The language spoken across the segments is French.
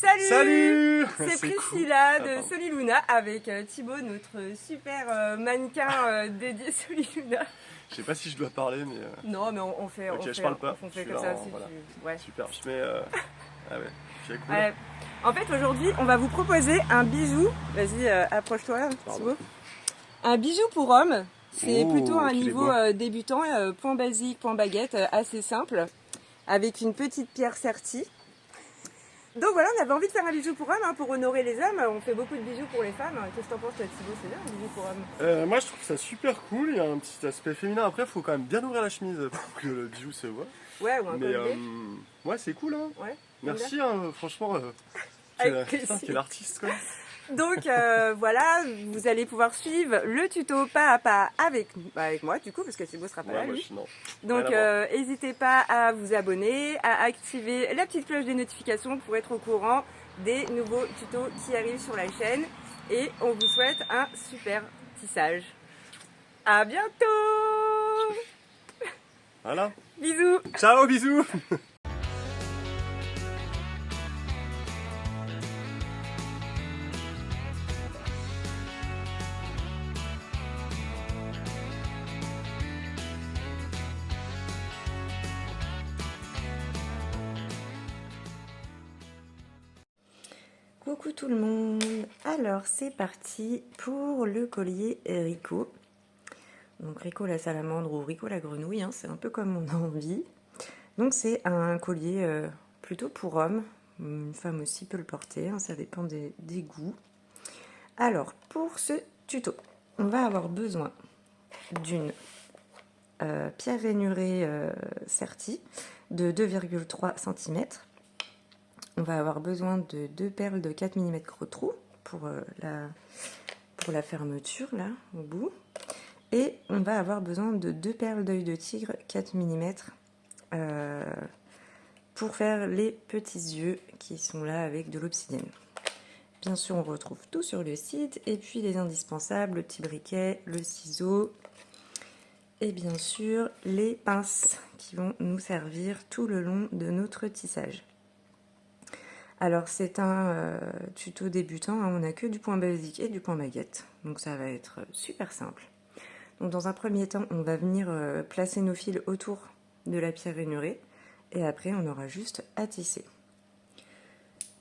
Salut, Salut. C'est Cool. Priscilla de Soliluna avec Thibaut, notre super mannequin dédié Soliluna. Je sais pas si je dois parler, mais. Non, mais on fait, Ok, on je fait, parle pas. on fait Je comme suis ça là, si voilà. tu... Ouais. Super, je mets. Ah ouais, c'est cool. Ouais. En fait, aujourd'hui, on va vous proposer un bijou. Vas-y, approche-toi, Thibaut. Un bijou pour homme. C'est plutôt un qu'il est niveau beau. débutant, point basique, point baguette, assez simple, avec une petite pierre sertie. Donc voilà, on avait envie de faire un bijou pour homme, pour honorer les hommes. On fait beaucoup de bijoux pour les femmes. Qu'est-ce que t'en penses, toi, Thibaut? C'est bien un bijou pour homme? Moi, je trouve ça super cool. Il y a un petit aspect féminin. Après, il faut quand même bien ouvrir la chemise pour que le bijou se voit. Ouais, ou un Mais collier. ouais, c'est cool, hein. Ouais. Merci, franchement. Avec Putain, plaisir. quel artiste, quoi. Donc voilà, vous allez pouvoir suivre le tuto pas à pas avec moi du coup, parce que Thibaut sera pas là Ouais, moi, lui. non. Donc n'hésitez pas à vous abonner, à activer la petite cloche des notifications pour être au courant des nouveaux tutos qui arrivent sur la chaîne. Et on vous souhaite un super tissage. À bientôt. Voilà. Bisous. Ciao, bisous. Coucou tout le monde. Alors c'est parti pour le collier Rico. Donc Rico la salamandre ou Rico la grenouille, c'est un peu comme on a envie. Donc c'est un collier plutôt pour homme. Une femme aussi peut le porter, ça dépend des goûts. Alors pour ce tuto, on va avoir besoin d'une pierre rainurée sertie de 2,3 cm. On va avoir besoin de 2 perles de 4 mm gros trou pour la fermeture là au bout. Et on va avoir besoin de 2 perles d'œil de tigre 4 mm pour faire les petits yeux qui sont là avec de l'obsidienne. Bien sûr, on retrouve tout sur le site. Et puis les indispensables, le petit briquet, le ciseau. Et bien sûr, les pinces qui vont nous servir tout le long de notre tissage. Alors c'est un tuto débutant, on n'a que du point basique et du point baguette, donc ça va être super simple. Donc dans un premier temps, on va venir placer nos fils autour de la pierre rainurée, et après on aura juste à tisser.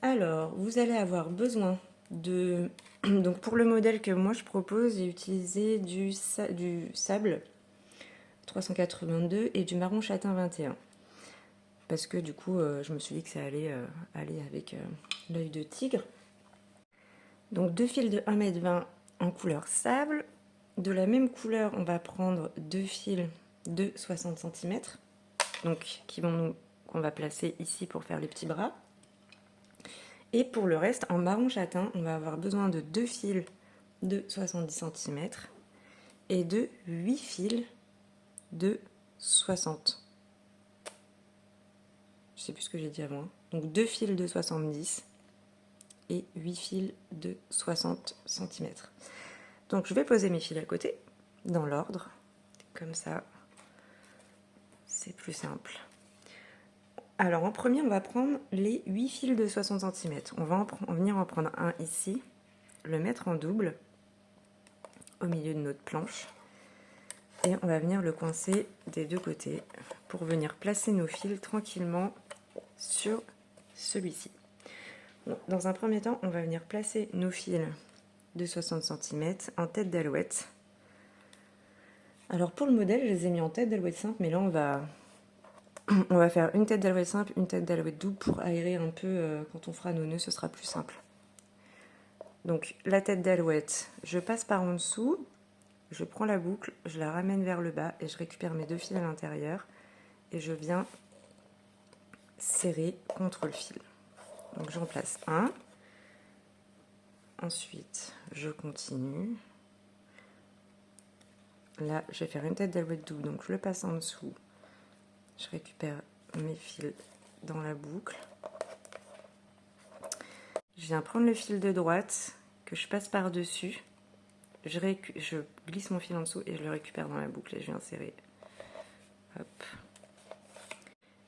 Alors, vous allez avoir besoin de... Donc pour le modèle que moi je propose, j'ai utilisé du sable 382 et du marron châtain 21. Parce que du coup, je me suis dit que ça allait aller avec l'œil de tigre. Donc 2 fils de 1,20 m en couleur sable. De la même couleur, on va prendre 2 fils de 60 cm. Donc qu'on va placer ici pour faire les petits bras. Et pour le reste, en marron châtain, on va avoir besoin de 2 fils de 70 cm et de 8 fils de 60. Je sais plus ce que j'ai dit avant. Donc 2 fils de 70 et 8 fils de 60 cm. Donc je vais poser mes fils à côté, dans l'ordre. Comme ça, c'est plus simple. Alors en premier, on va prendre les 8 fils de 60 cm. On va venir en prendre un ici, le mettre en double, au milieu de notre planche. Et on va venir le coincer des deux côtés pour venir placer nos fils tranquillement sur celui-ci. Bon, dans un premier temps, on va venir placer nos fils de 60 cm en tête d'alouette. Alors pour le modèle, je les ai mis en tête d'alouette simple, mais là on va faire une tête d'alouette simple, une tête d'alouette double pour aérer un peu quand on fera nos nœuds, ce sera plus simple. Donc la tête d'alouette, je passe par en dessous, je prends la boucle, je la ramène vers le bas et je récupère mes 2 fils à l'intérieur et je viens serrer contre le fil. Donc j'en place un. Ensuite, je continue. Là, je vais faire une tête d'alouette double, donc je le passe en dessous. Je récupère mes fils dans la boucle. Je viens prendre le fil de droite que je passe par-dessus. Je glisse mon fil en dessous et je le récupère dans la boucle et je viens serrer. Hop.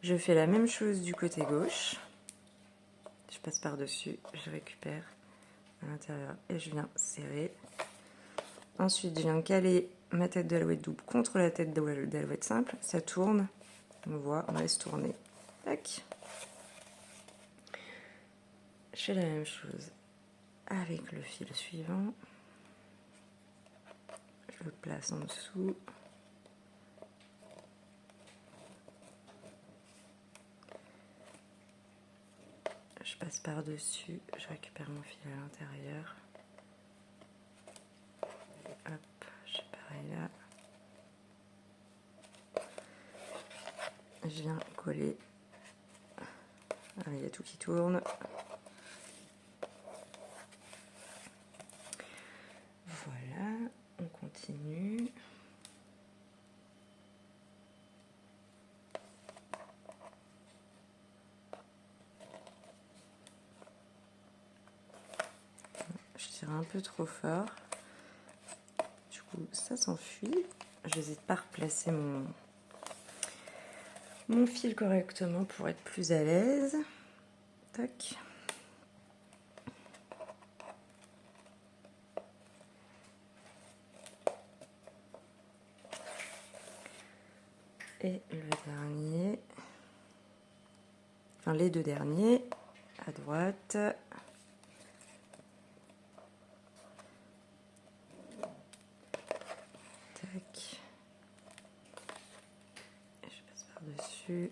Je fais la même chose du côté gauche. Je passe par-dessus, je récupère à l'intérieur et je viens serrer. Ensuite, je viens caler ma tête d'alouette double contre la tête d'alouette simple. Ça tourne, on voit, on laisse tourner. Tac. Je fais la même chose avec le fil suivant. Je le place en dessous. Je passe par-dessus, je récupère mon fil à l'intérieur. Hop, je fais pareil là. Je viens coller. Ah, il y a tout qui tourne. Voilà, on continue. Je tire un peu trop fort. Du coup, ça s'enfuit. Je n'hésite pas à replacer mon fil correctement pour être plus à l'aise. Tac. Et le dernier, enfin les deux derniers, à droite. Tac. Et je passe par-dessus.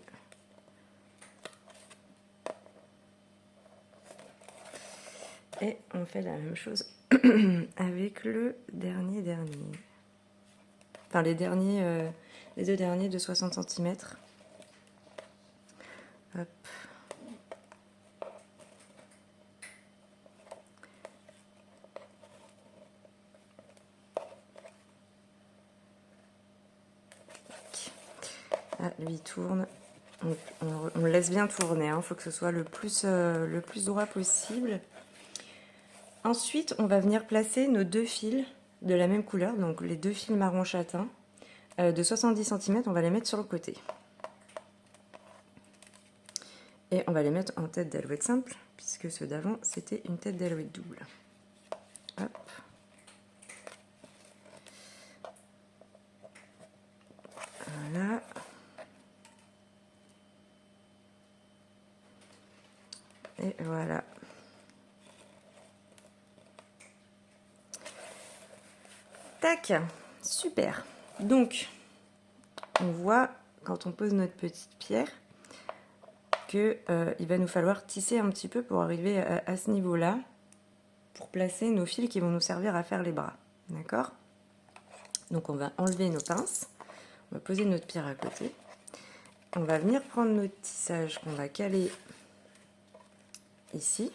Et on fait la même chose avec le dernier. Enfin les deux derniers de 60 cm. Hop. Ah, lui tourne. On le laisse bien tourner, hein. Faut que ce soit le plus droit possible. Ensuite, on va venir placer nos deux fils de la même couleur, donc les deux fils marron châtain de 70 cm, on va les mettre sur le côté. Et on va les mettre en tête d'alouette simple, puisque ceux d'avant, c'était une tête d'alouette double. Hop. Voilà. Et voilà. Tac, super. Donc, on voit, quand on pose notre petite pierre, qu'il va nous falloir tisser un petit peu pour arriver à ce niveau-là, pour placer nos fils qui vont nous servir à faire les bras. D'accord? Donc, on va enlever nos pinces, on va poser notre pierre à côté. On va venir prendre notre tissage qu'on va caler ici.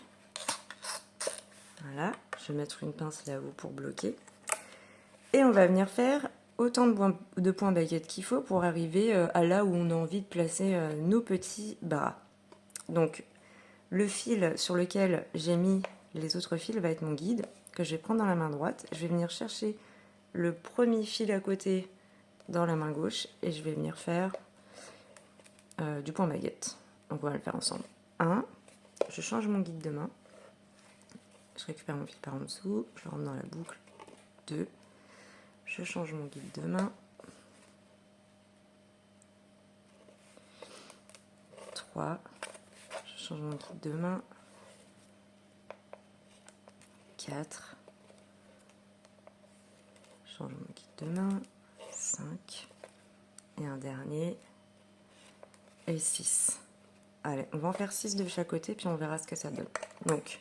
Voilà, je vais mettre une pince là-haut pour bloquer. Et on va venir faire autant de points baguettes qu'il faut pour arriver à là où on a envie de placer nos petits bras. Donc, le fil sur lequel j'ai mis les autres fils va être mon guide, que je vais prendre dans la main droite. Je vais venir chercher le premier fil à côté dans la main gauche et je vais venir faire du point baguette. Donc, on va le faire ensemble. 1, je change mon guide de main. Je récupère mon fil par en dessous, je rentre dans la boucle. 2, je change mon guide de main. 3, je change mon guide de main. 4, je change mon guide de main. 5, et un dernier, et 6. Allez, on va en faire 6 de chaque côté, puis on verra ce que ça donne. Donc,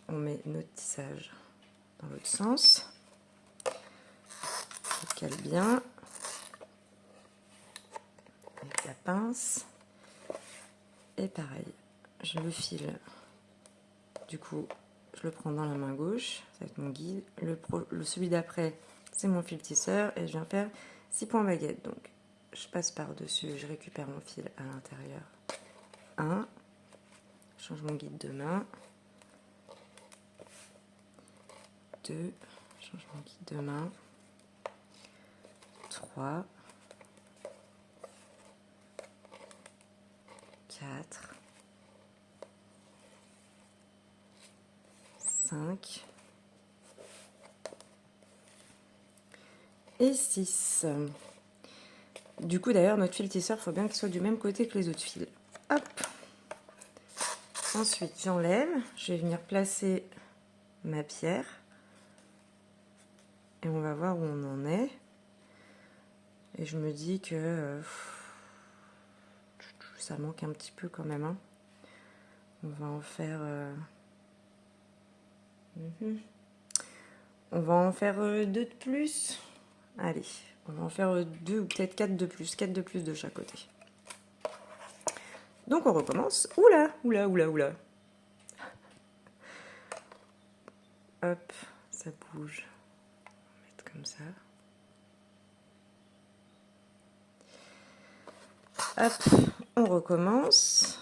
on met notre tissage dans l'autre sens. On cale bien avec la pince. Et pareil, je le file. Du coup, je le prends dans la main gauche, ça va être mon guide. Celui d'après, c'est mon fil tisseur et je viens faire 6 points baguettes. Donc, je passe par-dessus, je récupère mon fil à l'intérieur. 1, je change mon guide de main. 2, je change mon guide de main. 3, 4, 5 et 6. Du coup, d'ailleurs, notre fil tisseur, il faut bien qu'il soit du même côté que les autres fils. Hop. Ensuite, j'enlève. Je vais venir placer ma pierre. Et on va voir où on en est. Et je me dis que ça manque un petit peu quand même. Hein. On va en faire... On va en faire 2 de plus. Allez, on va en faire 2 ou peut-être 4 de plus. 4 de plus de chaque côté. Donc on recommence. Oula, oula, oula, oula. Hop, ça bouge. On va mettre comme ça. Hop, on recommence.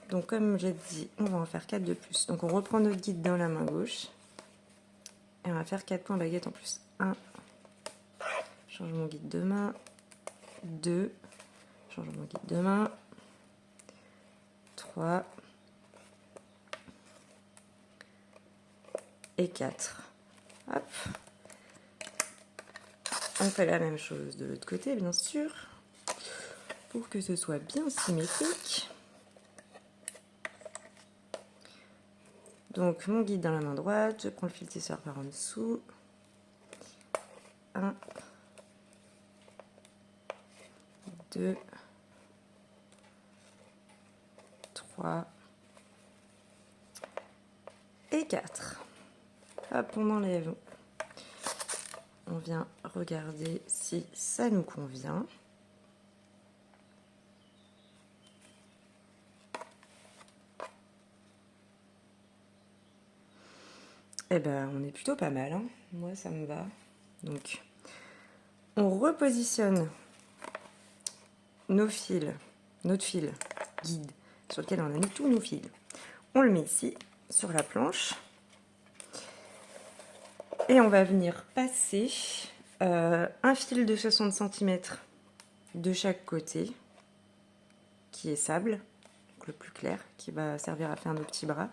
Donc comme j'ai dit, on va en faire 4 de plus. Donc on reprend notre guide dans la main gauche. Et on va faire 4 points baguette en plus. 1. Change mon guide de main. 2. Change mon guide de main. 3. Et 4. Hop. On fait la même chose de l'autre côté, bien sûr. Pour que ce soit bien symétrique. Donc mon guide dans la main droite, je prends le fil tisseur par en dessous. 1, 2, 3 et 4. Hop, on enlève. On vient regarder si ça nous convient. Eh ben, on est plutôt pas mal, hein. Moi, ça me va. Donc, on repositionne nos fils, notre fil guide, sur lequel on a mis tous nos fils. On le met ici, sur la planche. Et on va venir passer un fil de 60 cm de chaque côté, qui est sable, donc le plus clair, qui va servir à faire nos petits bras.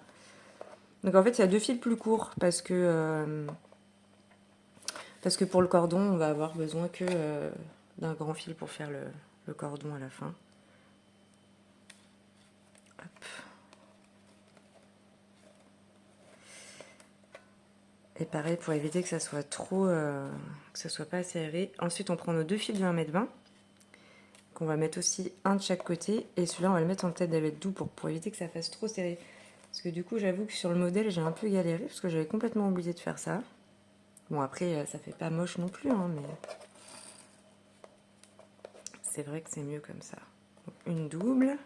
Donc en fait, il y a 2 fils plus courts parce que pour le cordon, on va avoir besoin que d'un grand fil pour faire le cordon à la fin. Hop. Et pareil, pour éviter que ça soit trop, que ça soit pas serré. Ensuite, on prend nos 2 fils de 1,20 m qu'on va mettre aussi un de chaque côté. Et celui-là, on va le mettre en tête d'allette doux pour éviter que ça fasse trop serré. Parce que du coup, j'avoue que sur le modèle, j'ai un peu galéré parce que j'avais complètement oublié de faire ça. Bon, après, ça fait pas moche non plus, hein, mais c'est vrai que c'est mieux comme ça. Donc, une double.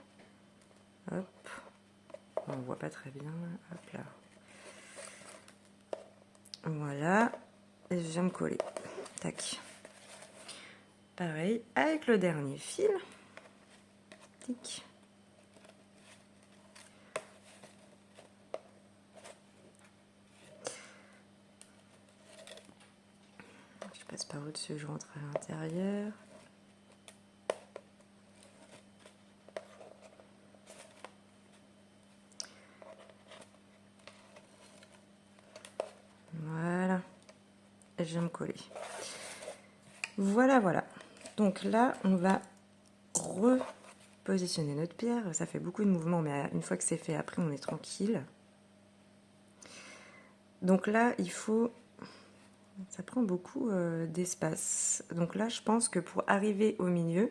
Hop. On voit pas très bien. Hop là. Voilà. Et je viens me coller. Tac. Pareil avec le dernier fil. Tic. Je passe par au-dessus, je rentre à l'intérieur. Voilà. Et je viens me coller. Voilà, voilà. Donc là, on va repositionner notre pierre. Ça fait beaucoup de mouvements, mais une fois que c'est fait, après, on est tranquille. Donc là, il faut... Ça prend beaucoup d'espace. Donc là, je pense que pour arriver au milieu,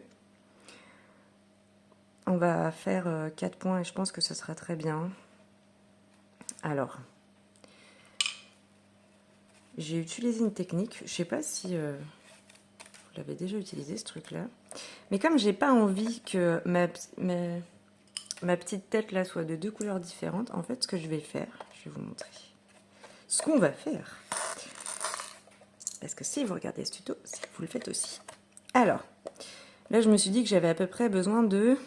on va faire 4 points et je pense que ce sera très bien. Alors, j'ai utilisé une technique. Je ne sais pas si vous l'avez déjà utilisé, ce truc-là. Mais comme j'ai pas envie que ma petite tête là soit de 2 couleurs différentes, en fait, ce que je vais faire, je vais vous montrer. Ce qu'on va faire, parce que si vous regardez ce tuto, vous le faites aussi. Alors, là, je me suis dit que j'avais à peu près besoin de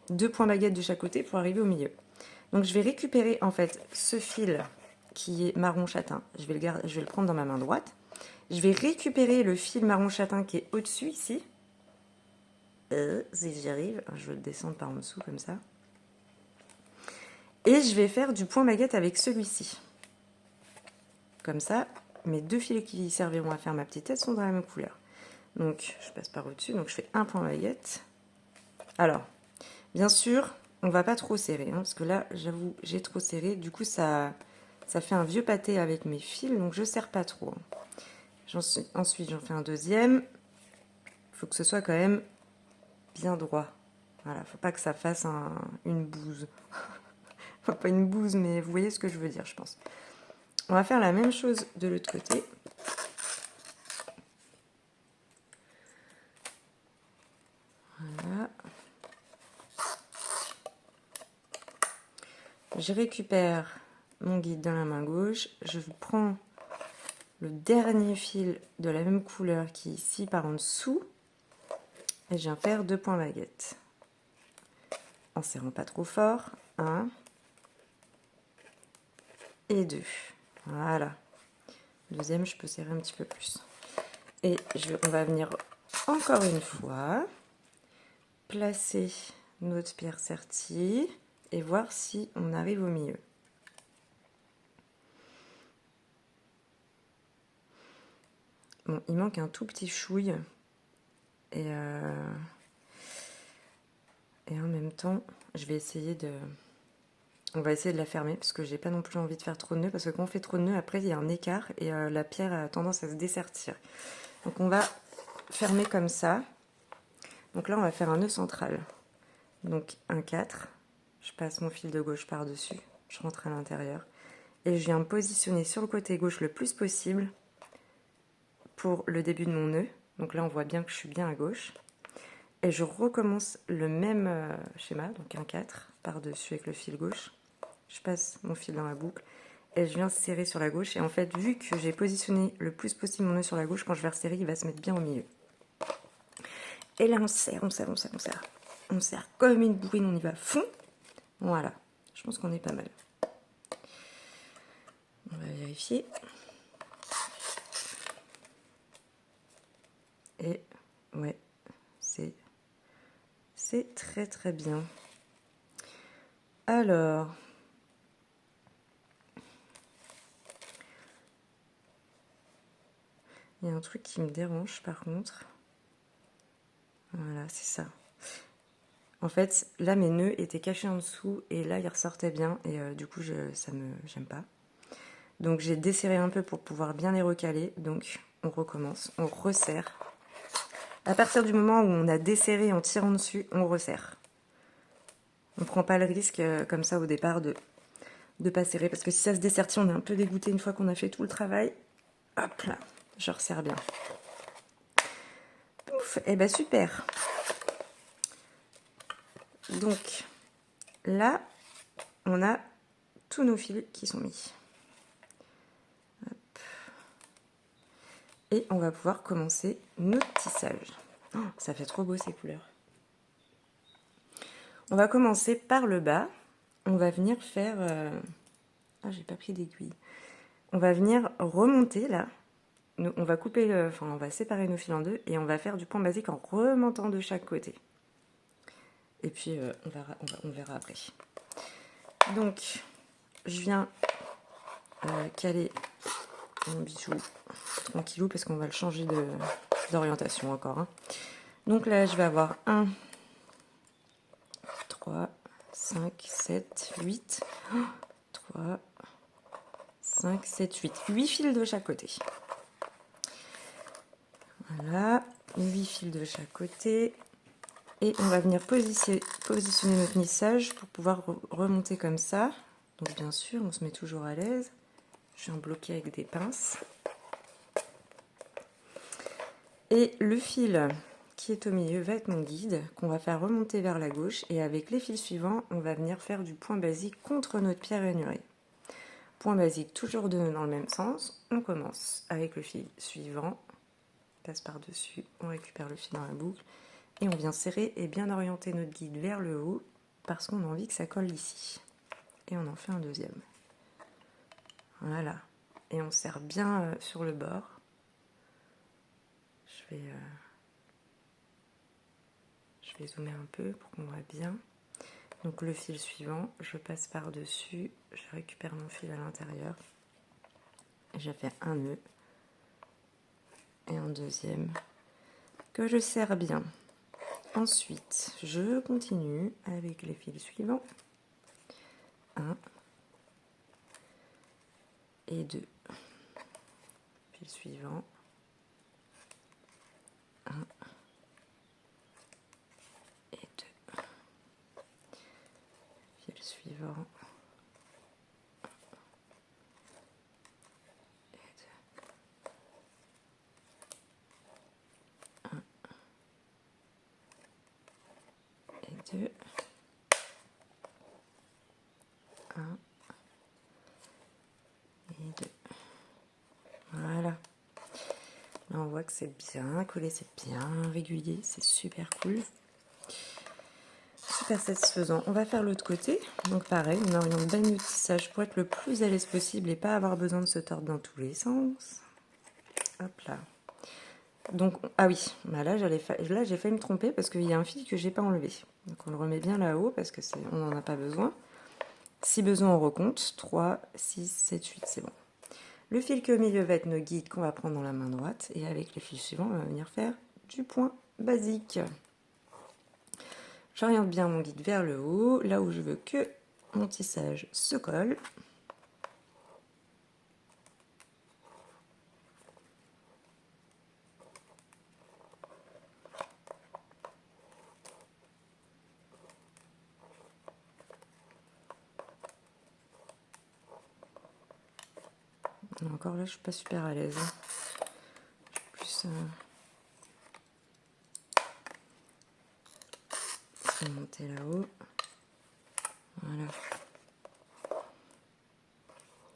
2 points baguettes de chaque côté pour arriver au milieu. Donc, je vais récupérer en fait ce fil qui est marron châtain. Je vais le prendre dans ma main droite. Je vais récupérer le fil marron châtain qui est au-dessus ici. Si j'y arrive, je vais le descendre par en dessous comme ça. Et je vais faire du point baguette avec celui-ci. Comme ça, mes 2 fils qui serviront à faire ma petite tête sont dans la même couleur. Donc, je passe par au-dessus. Donc, je fais un point baguette. Alors, bien sûr, on va pas trop serrer. Hein, parce que là, j'avoue, j'ai trop serré. Du coup, ça fait un vieux pâté avec mes fils. Donc, je serre pas trop. Ensuite, j'en fais un deuxième. Il faut que ce soit quand même bien droit. Voilà, faut pas que ça fasse une bouse. Enfin, pas une bouse, mais vous voyez ce que je veux dire, je pense. On va faire la même chose de l'autre côté. Voilà. Je récupère mon guide dans la main gauche. Je prends le dernier fil de la même couleur qui est ici par en dessous. Et je viens faire 2 points baguette. En serrant pas trop fort. 1 et 2. Voilà. Deuxième, je peux serrer un petit peu plus. Et on va venir encore une fois placer notre pierre sertie et voir si on arrive au milieu. Bon, il manque un tout petit chouille et en même temps, je vais essayer de... On va essayer de la fermer parce que j'ai pas non plus envie de faire trop de nœuds parce que quand on fait trop de nœuds, après il y a un écart et la pierre a tendance à se dessertir. Donc on va fermer comme ça. Donc là, on va faire un nœud central. Donc un 4, je passe mon fil de gauche par-dessus, je rentre à l'intérieur et je viens me positionner sur le côté gauche le plus possible pour le début de mon nœud. Donc là, on voit bien que je suis bien à gauche. Et je recommence le même schéma, donc un 4 par-dessus avec le fil gauche. Je passe mon fil dans la boucle et je viens serrer sur la gauche. Et en fait, vu que j'ai positionné le plus possible mon nœud sur la gauche, quand je vais resserrer, il va se mettre bien au milieu. Et là, on serre, on serre, on serre, on serre. On serre comme une bourrine, on y va à fond. Voilà, je pense qu'on est pas mal. On va vérifier. Et ouais, c'est très très bien. Alors, il y a un truc qui me dérange par contre. Voilà, c'est ça. En fait, là, mes nœuds étaient cachés en dessous et là, ils ressortaient bien. Et du coup, j'aime pas. Donc, j'ai desserré un peu pour pouvoir bien les recaler. Donc, on recommence, on resserre. À partir du moment où on a desserré en tirant dessus, on resserre. On ne prend pas le risque comme ça au départ de pas serrer. Parce que si ça se dessertit, on est un peu dégoûté une fois qu'on a fait tout le travail. Hop là, je resserre bien. Ouf, et ben super. Donc, là, on a tous nos fils qui sont mis. Hop. Et on va pouvoir commencer notre tissage. Oh, ça fait trop beau ces couleurs. On va commencer par le bas. On va venir faire... Ah, j'ai pas pris d'aiguille. On va venir remonter là. On va couper, on va séparer nos fils en deux et on va faire du point basique en remontant de chaque côté. Et puis on verra après. Donc, je viens caler mon bijou tranquillou parce qu'on va le changer d'orientation encore. Hein. Donc là, je vais avoir 1, 3, 5, 7, 8, 3, 5, 7, 8. 8 fils de chaque côté. Voilà, 8 fils de chaque côté. Et on va venir positionner notre nissage pour pouvoir remonter comme ça. Donc bien sûr, on se met toujours à l'aise. Je viens bloquer avec des pinces. Et le fil qui est au milieu va être mon guide, qu'on va faire remonter vers la gauche. Et avec les fils suivants, on va venir faire du point basique contre notre pierre rainurée. Point basique, toujours deux nœuds dans le même sens. On commence avec le fil suivant. On passe par-dessus, on récupère le fil dans la boucle. Et on vient serrer et bien orienter notre guide vers le haut parce qu'on a envie que ça colle ici. Et on en fait un deuxième. Voilà. Et on serre bien sur le bord. Je vais zoomer un peu pour qu'on voit bien. Donc le fil suivant, je passe par-dessus, je récupère mon fil à l'intérieur, je fais un nœud et un deuxième que je serre bien. Ensuite, je continue avec les fils suivants. 1 et 2. Fil suivant. 1 et 2. Fil suivant. Et 2. 1 et 2. Voilà. Là, on voit que c'est bien collé, c'est bien régulier, c'est super cool. Super satisfaisant. On va faire l'autre côté. Donc pareil, on oriente bien le tissage pour être le plus à l'aise possible et pas avoir besoin de se tordre dans tous les sens. Hop là. Donc, ah oui, bah là j'ai failli me tromper parce qu'il y a un fil que j'ai pas enlevé. Donc on le remet bien là-haut parce que on n'en a pas besoin. Si besoin, on recompte. 3, 6, 7, 8, c'est bon. Le fil qui est au milieu va être nos guides qu'on va prendre dans la main droite. Et avec les fils suivants, on va venir faire du point basique. J'oriente bien mon guide vers le haut, là où je veux que mon tissage se colle. Encore là, je suis pas super à l'aise. Plus monter là-haut. Voilà.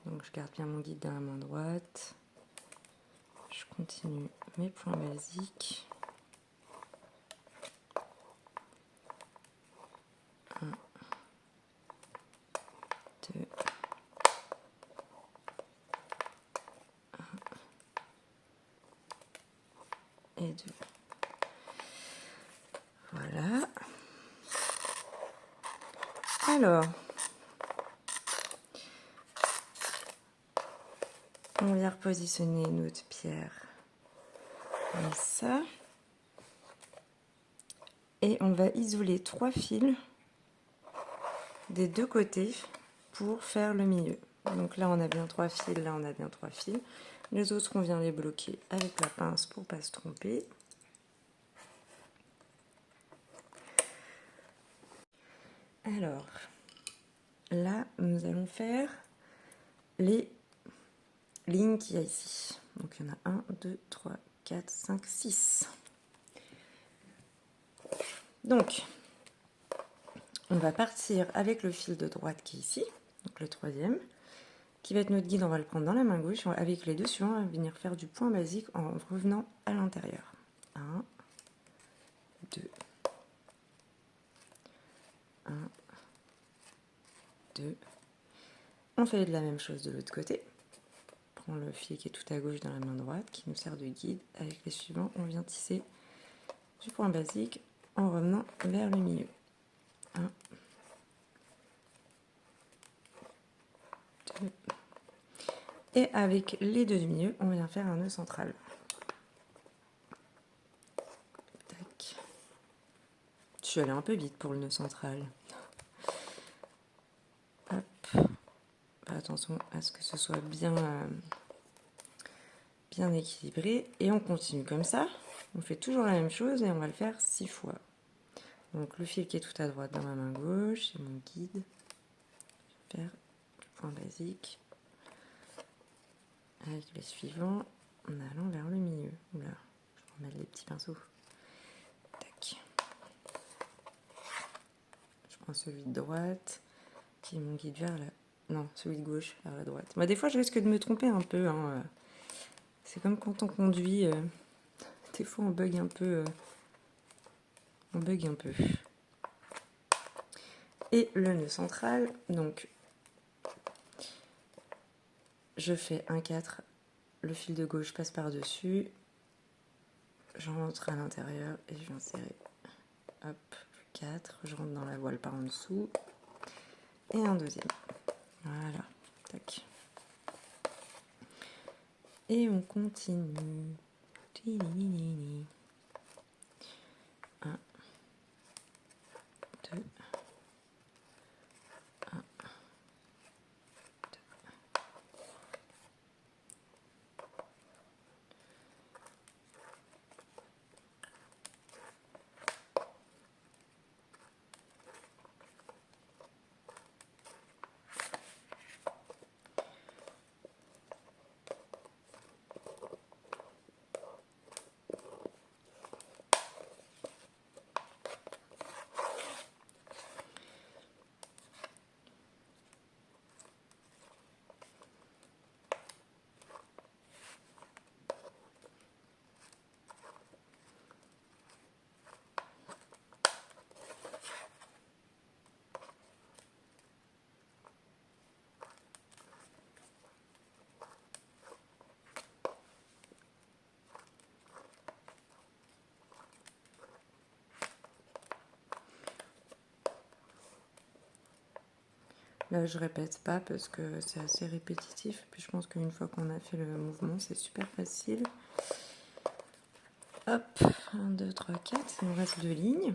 Donc je garde bien mon guide dans la main droite. Je continue mes points basiques. 1, 2, 1 et 2. Voilà. Alors, on vient repositionner notre pierre comme ça. Et on va isoler 3 fils des deux côtés pour faire le milieu. Donc là, on a bien 3 fils, là, on a bien 3 fils. Les autres, on vient les bloquer avec la pince pour ne pas se tromper. Alors, là, nous allons faire les lignes qu'il y a ici. Donc, il y en a 1, 2, 3, 4, 5, 6. Donc, on va partir avec le fil de droite qui est ici, donc le troisième, qui va être notre guide. On va le prendre dans la main gauche. Avec les deux suivants, on va venir faire du point basique en revenant à l'intérieur. 1, 2, 1, 2. On fait de la même chose de l'autre côté. On prend le fil qui est tout à gauche dans la main droite, qui nous sert de guide. Avec les suivants, on vient tisser du point basique en revenant vers le milieu. 1, 2. Et avec les deux du milieu, on vient faire un nœud central. Tac. Je suis allée un peu vite pour le nœud central. Hop. Fais attention à ce que ce soit bien équilibré. Et on continue comme ça. On fait toujours la même chose et on va le faire 6 fois. Donc le fil qui est tout à droite dans ma main gauche, c'est mon guide. Je vais faire du point basique. Avec les suivants, en allant vers le milieu. Oula, je vais remettre les petits pinceaux. Tac. Je prends celui de droite, qui est mon guide vers la... Non, celui de gauche vers la droite. Bah, des fois, je risque de me tromper un peu. Hein. C'est comme quand on conduit. Des fois, on bug un peu. On bug un peu. Et le nœud central, donc... Je fais un 4, le fil de gauche passe par-dessus, j'en rentre à l'intérieur et je viens serrer. Hop, 4, je rentre dans la voile par en dessous, et un deuxième. Voilà, tac. Et on continue. 1, 2, 1, 2. Là, je répète pas parce que c'est assez répétitif. Puis je pense qu'une fois qu'on a fait le mouvement, c'est super facile. Hop, 1, 2, 3, 4. Il nous reste 2 lignes.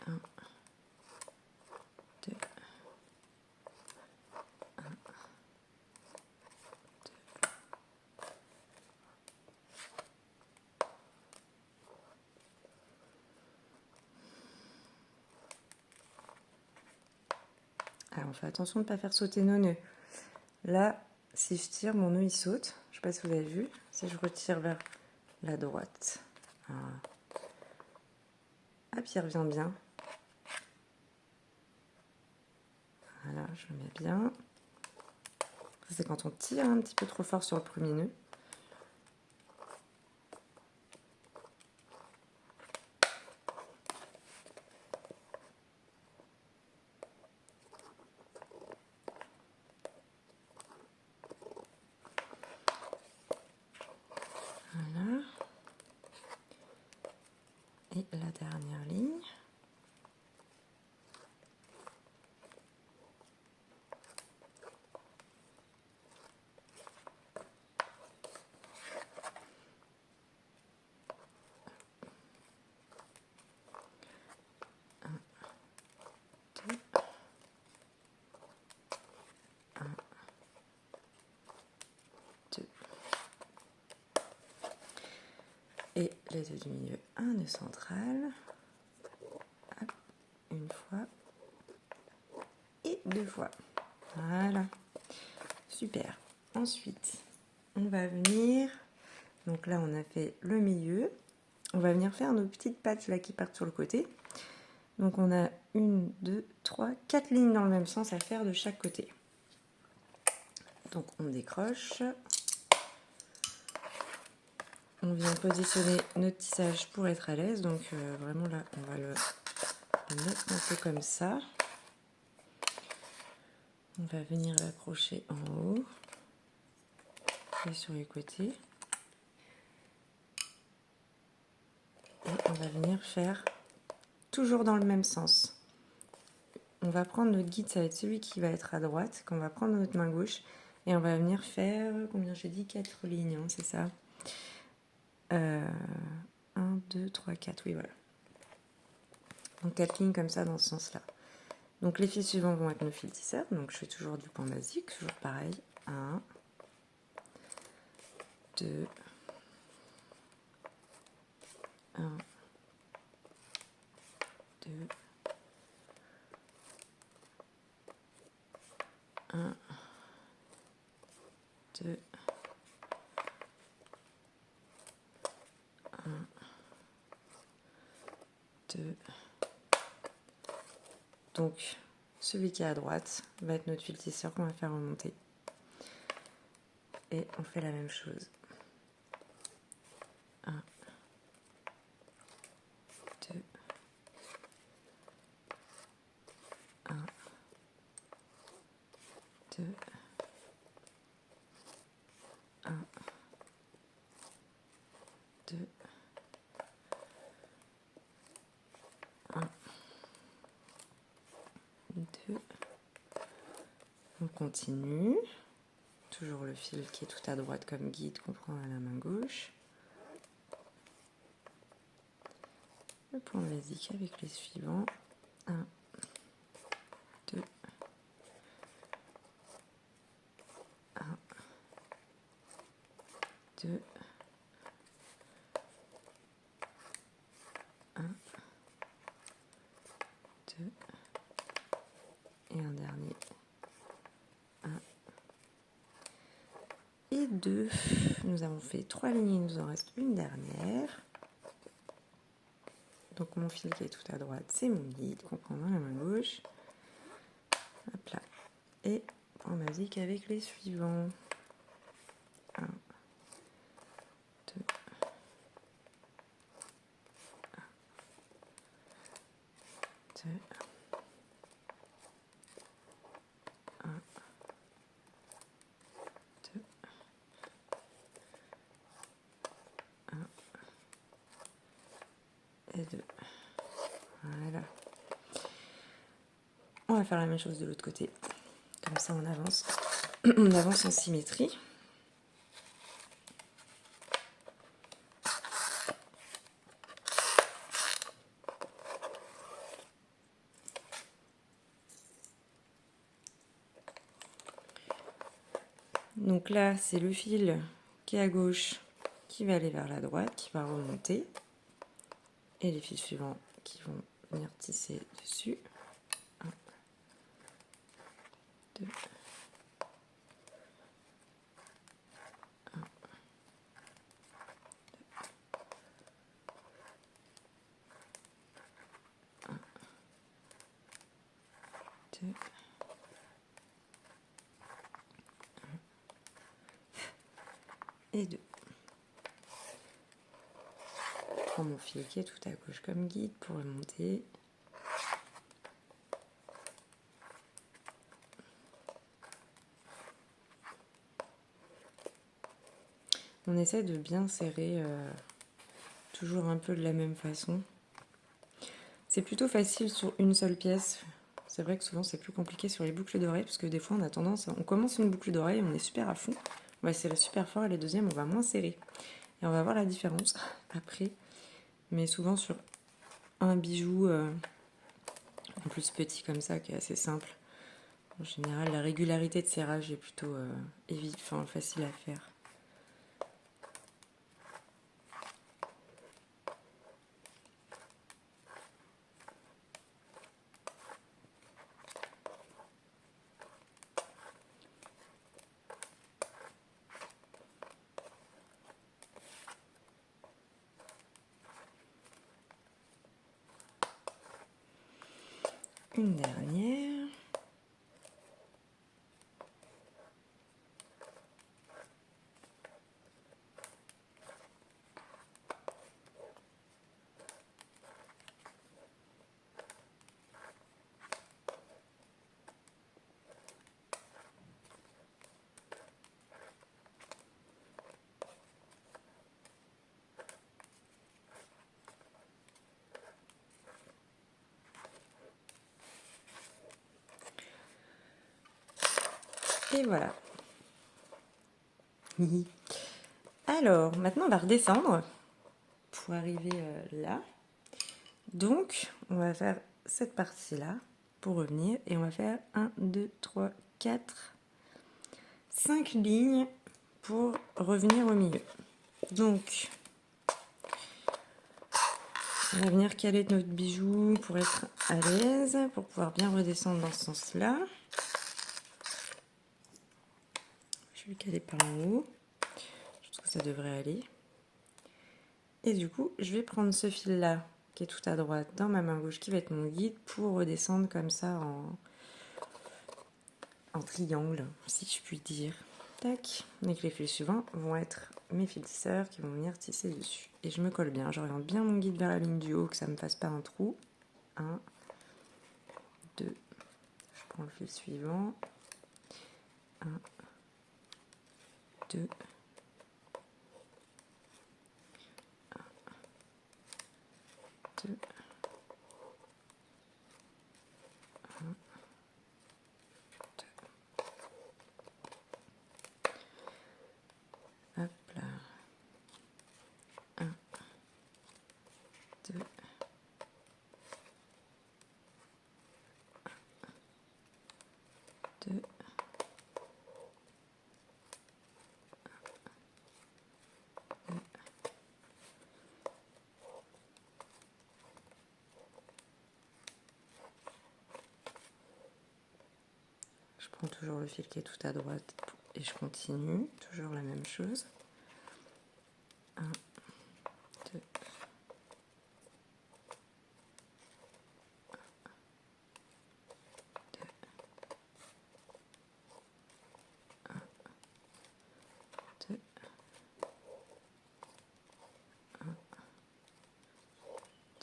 1, 2, 1, 2. Alors, on fait attention de ne pas faire sauter nos nœuds. Là, si je tire, mon nœud il saute. Je ne sais pas si vous avez vu. Si je retire vers la droite, hop, il revient bien. Voilà, je le mets bien. Ça, c'est quand on tire un petit peu trop fort sur le premier nœud. Voilà. Et la dernière ligne. Et les deux du milieu, un nœud central. Hop, une fois. Et 2 fois. Voilà. Super. Ensuite, on va venir. Donc là, on a fait le milieu. On va venir faire nos petites pattes là qui partent sur le côté. Donc on a 1, 2, 3, 4 lignes dans le même sens à faire de chaque côté. Donc on décroche. On vient positionner notre tissage pour être à l'aise. Donc vraiment là, on va le mettre un peu comme ça. On va venir l'accrocher en haut et sur les côtés. Et on va venir faire toujours dans le même sens. On va prendre notre guide, ça va être celui qui va être à droite, qu'on va prendre notre main gauche et on va venir faire, combien j'ai dit, 4 lignes, hein, c'est ça 1, 2, 3, 4, oui voilà. Donc 4 lignes comme ça dans ce sens-là. Donc les fils suivants vont être nos fils tisseurs, donc je fais toujours du point basique, toujours pareil. 1, 2, 1, 2, 1, 2, 1, 2. Donc, celui qui est à droite va être notre fil tisseur qu'on va faire remonter. Et on fait la même chose. 1, 2, 1, 2, 1, 2, 2. On continue. Toujours le fil qui est tout à droite comme guide qu'on prend à la main gauche. Le point basique avec les suivants. 1, 2, 1, 2, 1, 2, et un dernier. 1 et 2. Nous avons fait 3 lignes, il nous en reste une dernière. Donc mon fil qui est tout à droite, c'est mon guide qu'on prend dans la main gauche. Hop là. Et point basique avec les suivants. 1, 2, 2, 1, 2, 1 et 2. Voilà. On va faire la même chose de l'autre côté. Comme ça, on avance. On avance en symétrie. Donc là, c'est le fil qui est à gauche qui va aller vers la droite, qui va remonter. Et les fils suivants qui vont venir tisser dessus. 1, 2, 1, 2, 1, 2, 1 et 2. Je prends mon fil qui est tout à gauche comme guide pour remonter. On essaie de bien serrer toujours un peu de la même façon. C'est plutôt facile sur une seule pièce. C'est vrai que souvent c'est plus compliqué sur les boucles d'oreilles parce que des fois on a tendance, on commence une boucle d'oreille, on est super à fond, on va serrer super fort et les deuxièmes on va moins serrer. Et on va voir la différence après. Mais souvent sur un bijou en plus petit comme ça qui est assez simple, en général la régularité de serrage est plutôt facile à faire. Une dernière. Et voilà. Alors, maintenant on va redescendre pour arriver là. Donc, on va faire cette partie-là pour revenir et on va faire 1, 2, 3, 4, 5 lignes pour revenir au milieu. Donc, on va venir caler notre bijou pour être à l'aise, pour pouvoir bien redescendre dans ce sens-là. Je vais le caler par en haut. Je pense que ça devrait aller. Et du coup, je vais prendre ce fil-là, qui est tout à droite, dans ma main gauche, qui va être mon guide, pour redescendre comme ça en triangle, si je puis dire. Tac. Donc les fils suivants vont être mes fils tisseurs qui vont venir tisser dessus. Et je me colle bien, j'oriente bien mon guide vers la ligne du haut, que ça ne me fasse pas un trou. 1, 2, je prends le fil suivant. 1, 2, 2, 1, 2, je prends toujours le fil qui est tout à droite et je continue, toujours la même chose. 1, 2, 2,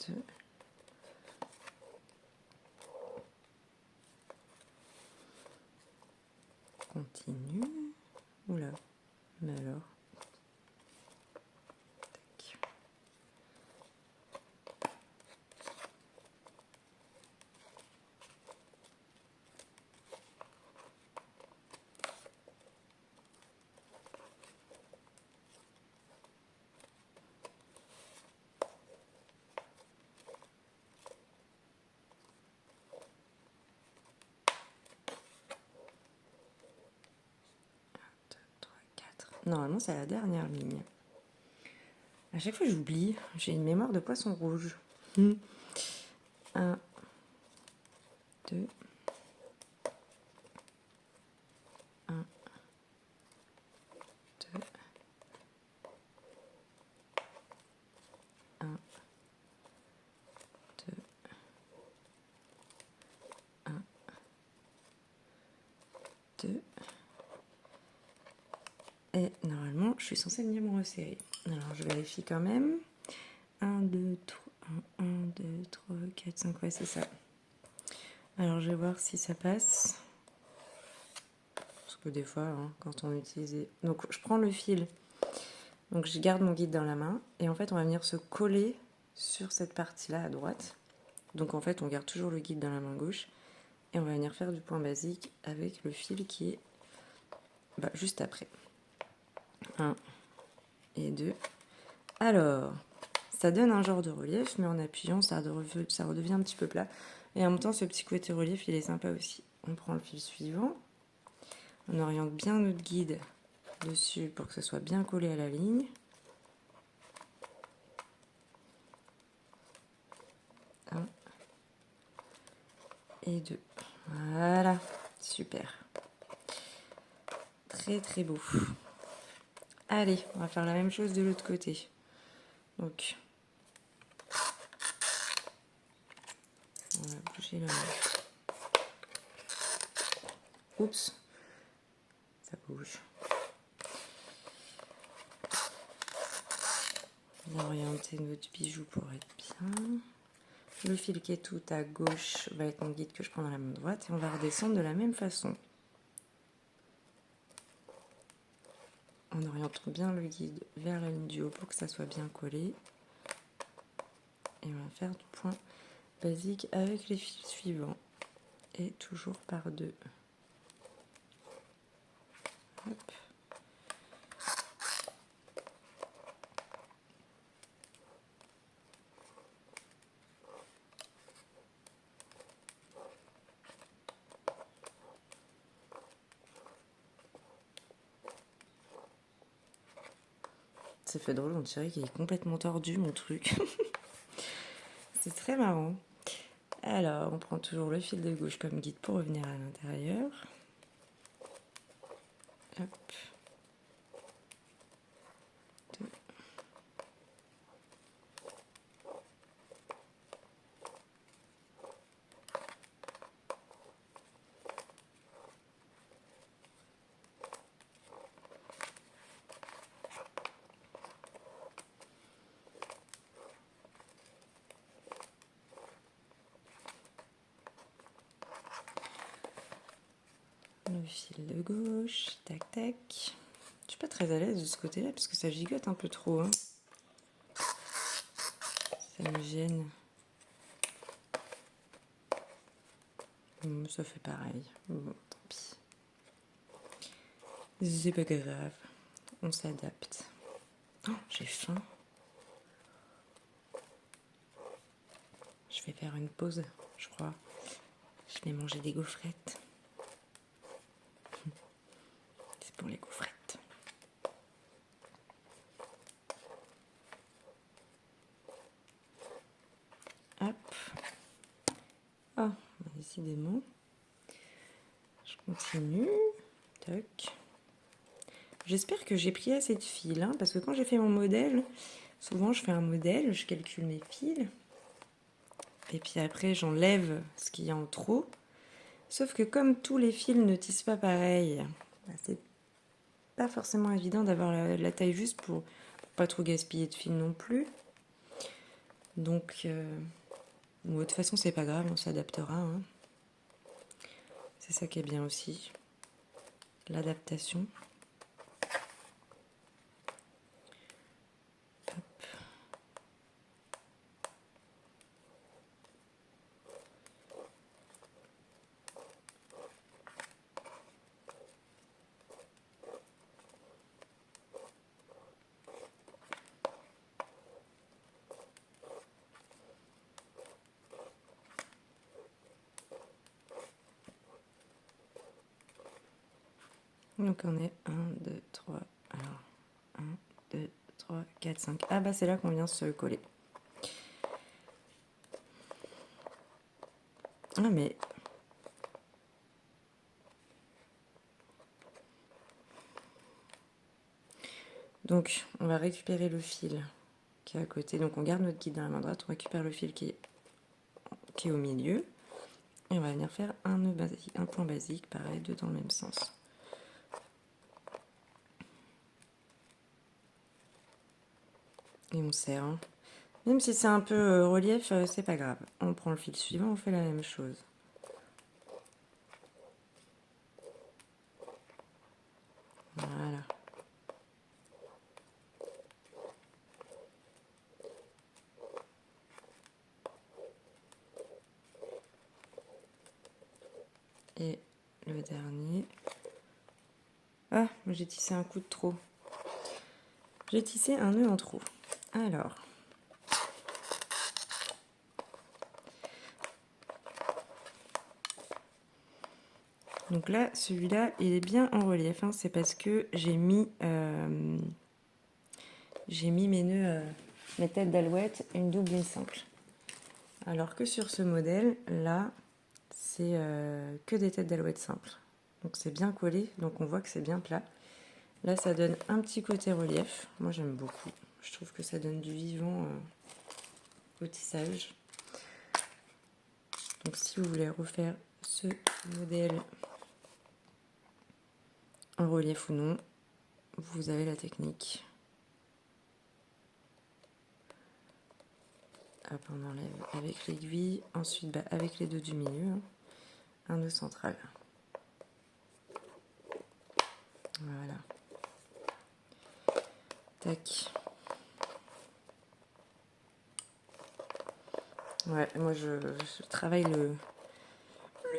2. Continue. Oula, mais alors. Tac. Normalement, c'est la dernière ligne. À chaque fois, j'oublie. J'ai une mémoire de poisson rouge. 1, 2, 1, 2, 1, 2, 1, 2. Et normalement, je suis censée venir me resserrer. Alors, je vérifie quand même. 1, 2, 3, 1, 2, 3, 4, 5, ouais, c'est ça. Alors, je vais voir si ça passe. Parce que des fois, hein, quand on utilise... Donc, je prends le fil. Donc, je garde mon guide dans la main. Et en fait, on va venir se coller sur cette partie-là à droite. Donc, en fait, on garde toujours le guide dans la main gauche. Et on va venir faire du point basique avec le fil qui est juste après. 1 et 2. Alors, ça donne un genre de relief, mais en appuyant, ça redevient un petit peu plat. Et en même temps, ce petit côté relief, il est sympa aussi. On prend le fil suivant. On oriente bien notre guide dessus pour que ce soit bien collé à la ligne. 1 et 2. Voilà, super. Très très beau. Allez, on va faire la même chose de l'autre côté. Donc, on va bouger la main. Oups, ça bouge. On va orienter notre bijou pour être bien. Le fil qui est tout à gauche va être mon guide que je prends dans la main droite et on va redescendre de la même façon. En orientant bien le guide vers la ligne du haut pour que ça soit bien collé. Et on va faire du point basique avec les fils suivants. Et toujours par 2. Hop. Ça fait drôle, on dirait qu'il est complètement tordu mon truc. C'est très marrant. Alors, on prend toujours le fil de gauche comme guide pour revenir à l'intérieur. Hop. 2. Le fil de gauche, tac tac. Je suis pas très à l'aise de ce côté-là parce que ça gigote un peu trop. Hein. Ça me gêne. Ça fait pareil. Bon, tant pis. C'est pas grave. On s'adapte. Oh, j'ai faim. Je vais faire une pause, je crois. Je vais manger des gaufrettes. pour les gaufrettes. Hop. Ah, décidément. Je continue. Tac. J'espère que j'ai pris assez de fil, hein, parce que quand j'ai fait mon modèle, souvent je fais un modèle, je calcule mes fils, et puis après j'enlève ce qu'il y a en trop. Sauf que comme tous les fils ne tissent pas pareil, bah, c'est pas forcément évident d'avoir la taille juste pour pas trop gaspiller de fil non plus. Donc, bon, de toute façon c'est pas grave, on s'adaptera, hein. C'est ça qui est bien aussi, l'adaptation. Donc on est 1, 2, 3, alors 1, 2, 3, 4, 5. Ah bah c'est là qu'on vient se coller. Ah mais... Donc on va récupérer le fil qui est à côté. Donc on garde notre guide dans la main droite, on récupère le fil qui est au milieu. Et on va venir faire un nœud basique, un point basique, pareil, deux dans le même sens. Et on serre. Hein. Même si c'est un peu relief, c'est pas grave. On prend le fil suivant, on fait la même chose. Voilà. Et le dernier. Ah, j'ai tissé un coup de trop. J'ai tissé un nœud en trop. Alors. Donc là, celui-là, il est bien en relief. Hein. C'est parce que j'ai mis mes nœuds, mes têtes d'alouette, une double, une simple. Alors que sur ce modèle, là, c'est que des têtes d'alouette simples. Donc c'est bien collé, donc on voit que c'est bien plat. Là, ça donne un petit côté relief. Moi, j'aime beaucoup. Je trouve que ça donne du vivant au tissage. Donc si vous voulez refaire ce modèle en relief ou non, vous avez la technique. Hop, on enlève avec l'aiguille. Ensuite, bah, avec les deux du milieu, hein, un nœud central. Voilà. Tac. Ouais, moi je travaille le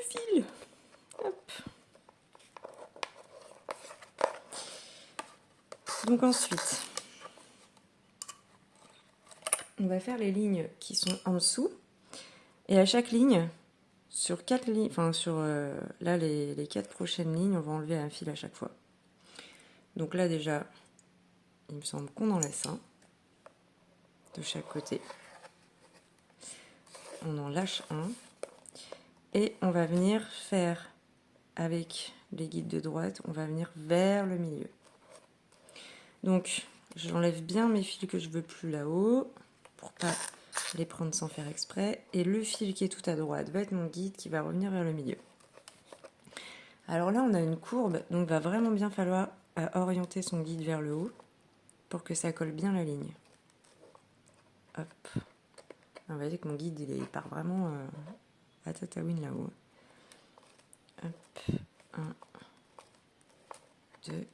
fil. Hop. Donc ensuite, on va faire les lignes qui sont en dessous. Et à chaque ligne, sur 4 lignes, enfin sur là les 4 prochaines lignes, on va enlever un fil à chaque fois. Donc là déjà, il me semble qu'on en laisse un de chaque côté. On en lâche un. Et on va venir faire, avec les guides de droite, on va venir vers le milieu. Donc, j'enlève bien mes fils que je veux plus là-haut, pour pas les prendre sans faire exprès. Et le fil qui est tout à droite va être mon guide qui va revenir vers le milieu. Alors là, on a une courbe, donc il va vraiment bien falloir orienter son guide vers le haut pour que ça colle bien la ligne. Hop. On va dire que mon guide, il part vraiment à Tataouine là-haut. Hop. 1, 2,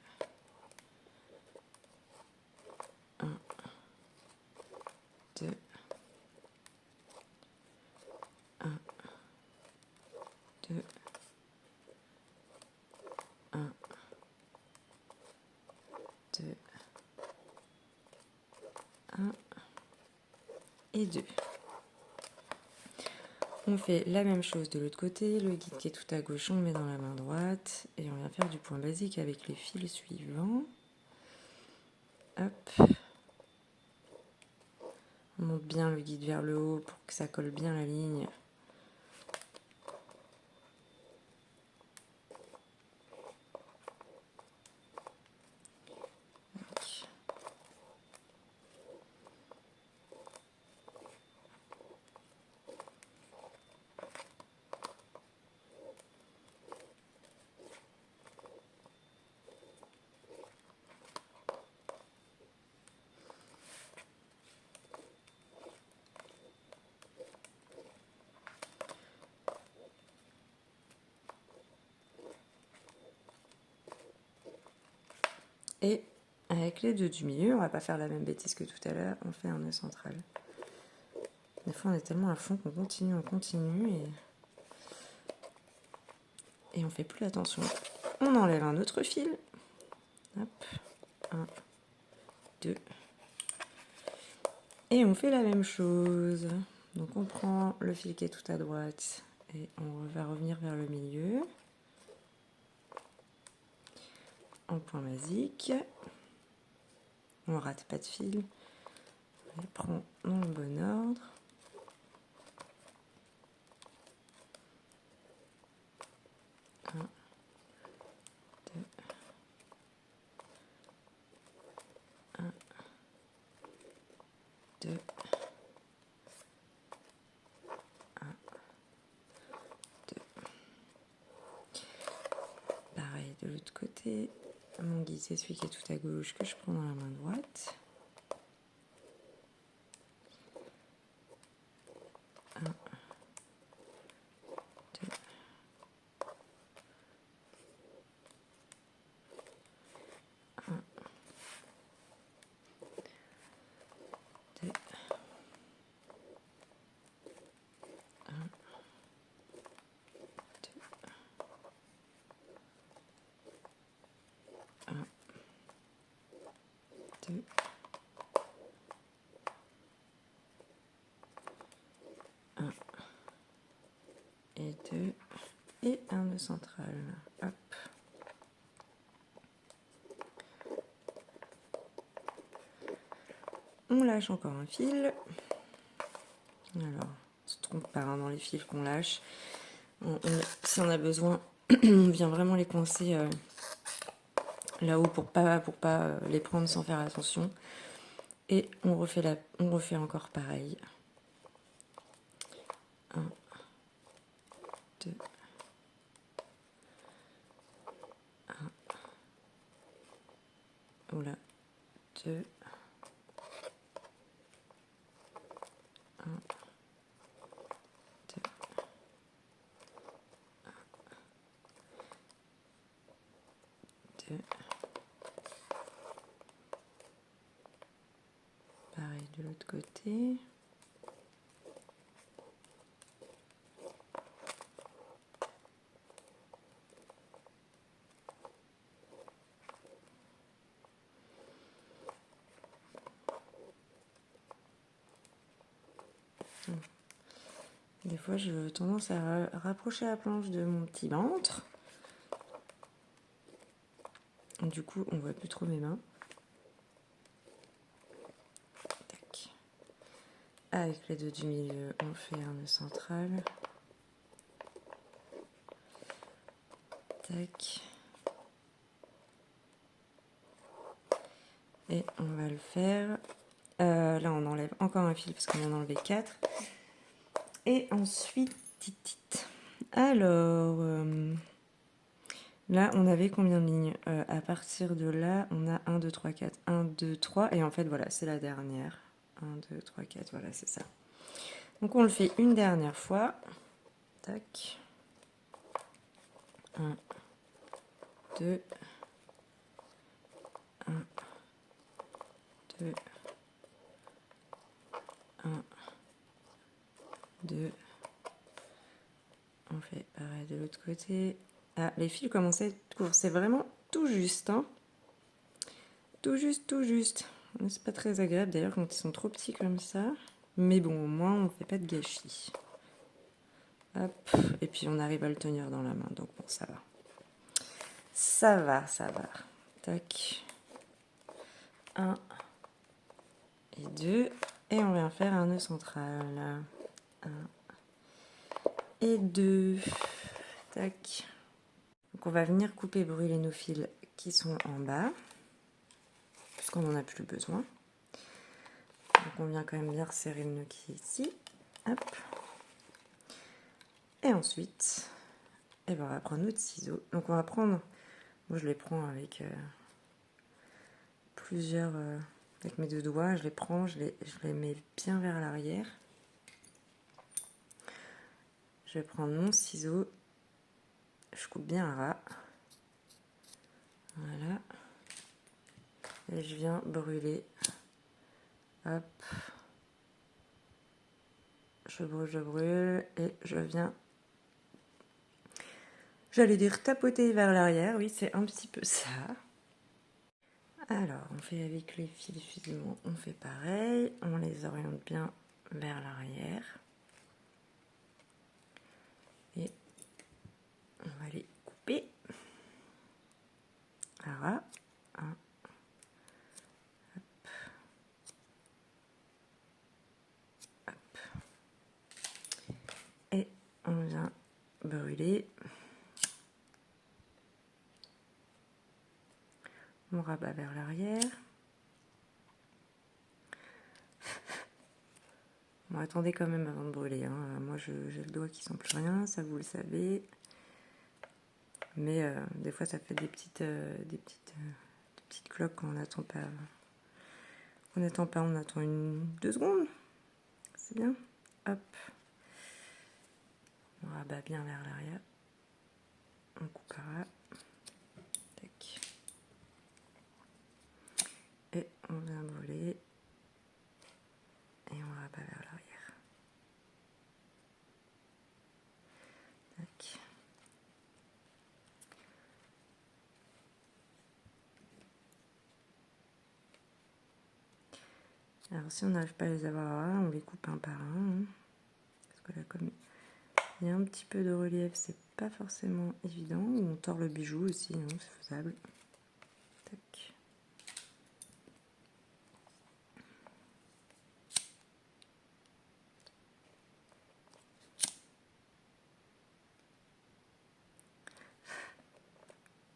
1, 2, 1, 2, 1, 2, 1 et 2. On fait la même chose de l'autre côté, le guide qui est tout à gauche, on le met dans la main droite et on vient faire du point basique avec les fils suivants. Hop. On monte bien le guide vers le haut pour que ça colle bien la ligne. Et avec les deux du milieu, on va pas faire la même bêtise que tout à l'heure, on fait un nœud central. Des fois on est tellement à fond qu'on continue, et on fait plus attention. On enlève un autre fil. Hop, 1, 2. Et on fait la même chose. Donc on prend le fil qui est tout à droite et on va revenir vers le milieu. En point basique. On rate pas de fil. On les prend dans le bon ordre. Un, deux, un, deux, un, deux. Pareil de l'autre côté. Mon guide, c'est celui qui est tout à gauche que je prends dans la main droite. 1, 2, 1, 2, 1, 2, 1, 2, 1 et 2 et un nœud central. Hop. On lâche encore un fil. Alors, on se trompe pas dans les fils qu'on lâche. Si on a besoin, on vient vraiment les coincer là-haut pour pas les prendre sans faire attention. Et on refait encore pareil. 1, 2, 1, oula, 2, 1, 2, 2. Pareil de l'autre côté. Des fois, j'ai tendance à rapprocher la planche de mon petit ventre. Du coup, on voit plus trop mes mains. Tac. Avec les deux du milieu, on fait un nœud central. Tac. Et on va le faire. Là, on enlève encore un fil parce qu'on en a enlevé 4. Et ensuite, alors, là, on avait combien de lignes à partir de là, on a 1, 2, 3, 4. 1, 2, 3. Et en fait, voilà, c'est la dernière. 1, 2, 3, 4. Voilà, c'est ça. Donc, on le fait une dernière fois. Tac. 1, 2, 1, 2, 1, 2. On fait pareil de l'autre côté. Ah, les fils commençaient à être courts. C'est vraiment tout juste. Hein. Tout juste, tout juste. C'est pas très agréable d'ailleurs quand ils sont trop petits comme ça. Mais bon, au moins, on ne fait pas de gâchis. Hop. Et puis on arrive à le tenir dans la main, donc bon, ça va. Ça va, ça va. Tac. 1 et 2. Et on vient faire un nœud central. 1 et 2. Tac. Donc on va venir couper et brûler nos fils qui sont en bas, puisqu'on n'en a plus besoin. Donc on vient quand même bien resserrer le nœud qui est ici. Hop. Et ensuite, eh ben on va prendre notre ciseau. Donc on va prendre, moi je les prends avec plusieurs, avec mes 2 doigts, je les prends, je les mets bien vers l'arrière. Je vais prendre mon ciseau, je coupe bien un ras. Voilà. Et je viens brûler. Hop. Je brûle et je viens, j'allais dire tapoter vers l'arrière, oui c'est un petit peu ça. Alors on fait avec les fils suivants, on fait pareil, on les oriente bien vers l'arrière. Et on va les couper. Alors, 1. Et on vient brûler. On rabat vers l'arrière. Bon, attendez quand même avant de brûler. Hein. Moi, j'ai le doigt qui sent plus rien, ça vous le savez. Mais des fois, ça fait des petites cloques quand on n'attend pas. On n'attend pas, on attend 2 secondes. C'est bien. Hop. On rabat bien vers l'arrière. On coupera. Tac. Et on vient brûler. Et on rabat vers l'arrière. Tac. Alors si on n'arrive pas à les avoir là, on les coupe un par un. Hein. Parce que là, comme il y a un petit peu de relief, c'est pas forcément évident. Ou on tord le bijou aussi, hein, c'est faisable. Tac.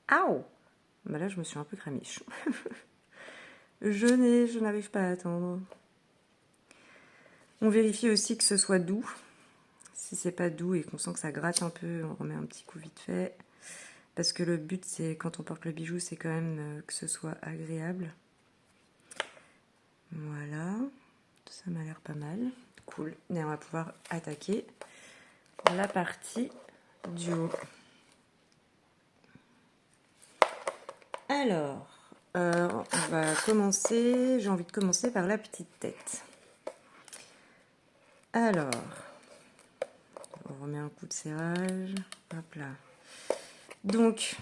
Aouh! Bah là, je me suis un peu cramiche. Je n'arrive pas à attendre. On vérifie aussi que ce soit doux. Si c'est pas doux et qu'on sent que ça gratte un peu, on remet un petit coup vite fait. Parce que le but, c'est quand on porte le bijou, c'est quand même que ce soit agréable. Voilà. Ça m'a l'air pas mal. Cool. Et on va pouvoir attaquer la partie du haut. Alors, on va commencer. J'ai envie de commencer par la petite tête. Alors, on remet un coup de serrage. Hop là. Donc,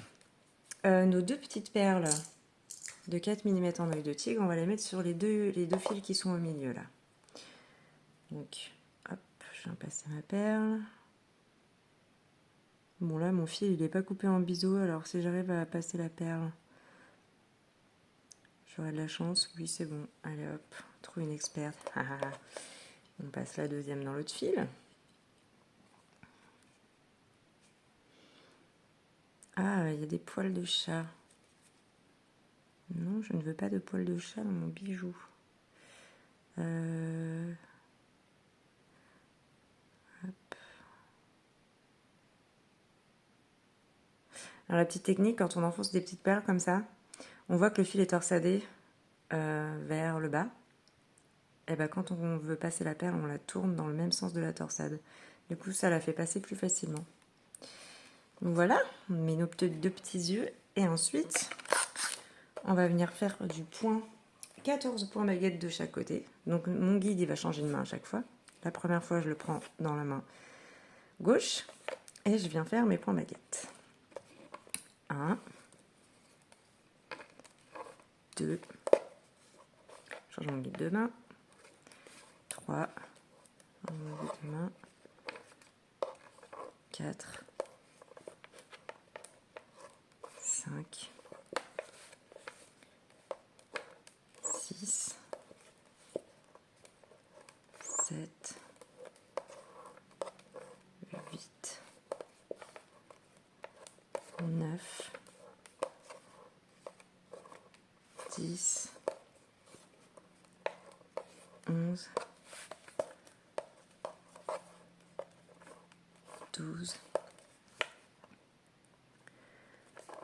nos 2 petites perles de 4 mm en œil de tigre, on va les mettre sur les deux fils qui sont au milieu là. Donc, hop, je viens passer ma perle. Bon là, mon fil il n'est pas coupé en biseau, alors si j'arrive à passer la perle, j'aurai de la chance. Oui, c'est bon. Allez hop, trouve une experte. On passe la deuxième dans l'autre fil. Ah, il y a des poils de chat. Non, je ne veux pas de poils de chat dans mon bijou. Hop. Alors la petite technique, quand on enfonce des petites perles comme ça, on voit que le fil est torsadé vers le bas. Et ben quand on veut passer la perle, on la tourne dans le même sens de la torsade. Du coup, ça la fait passer plus facilement. Donc voilà, on met nos 2 petits yeux. Et ensuite, on va venir faire du point, 14 points baguettes de chaque côté. Donc mon guide, il va changer de main à chaque fois. La première fois, je le prends dans la main gauche. Et je viens faire mes points baguettes. 1, 2, change mon guide de main. 3, mon guide de main. 4, 5, 6, 7, 8, 9, 10, 11, 12,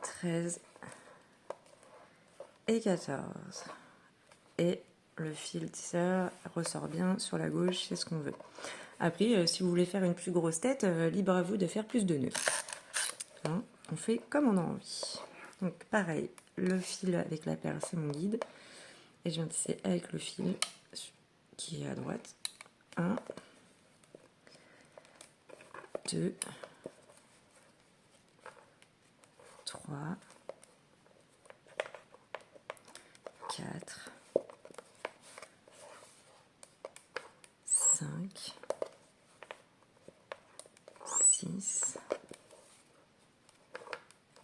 13 et 14. Et le fil tisseur ressort bien sur la gauche, c'est ce qu'on veut. Après, si vous voulez faire une plus grosse tête, libre à vous de faire plus de nœuds. Hein, on fait comme on a envie. Donc pareil, le fil avec la perle, c'est mon guide. Et je viens tisser avec le fil qui est à droite. 1, 2, 3, 4, 5, 6,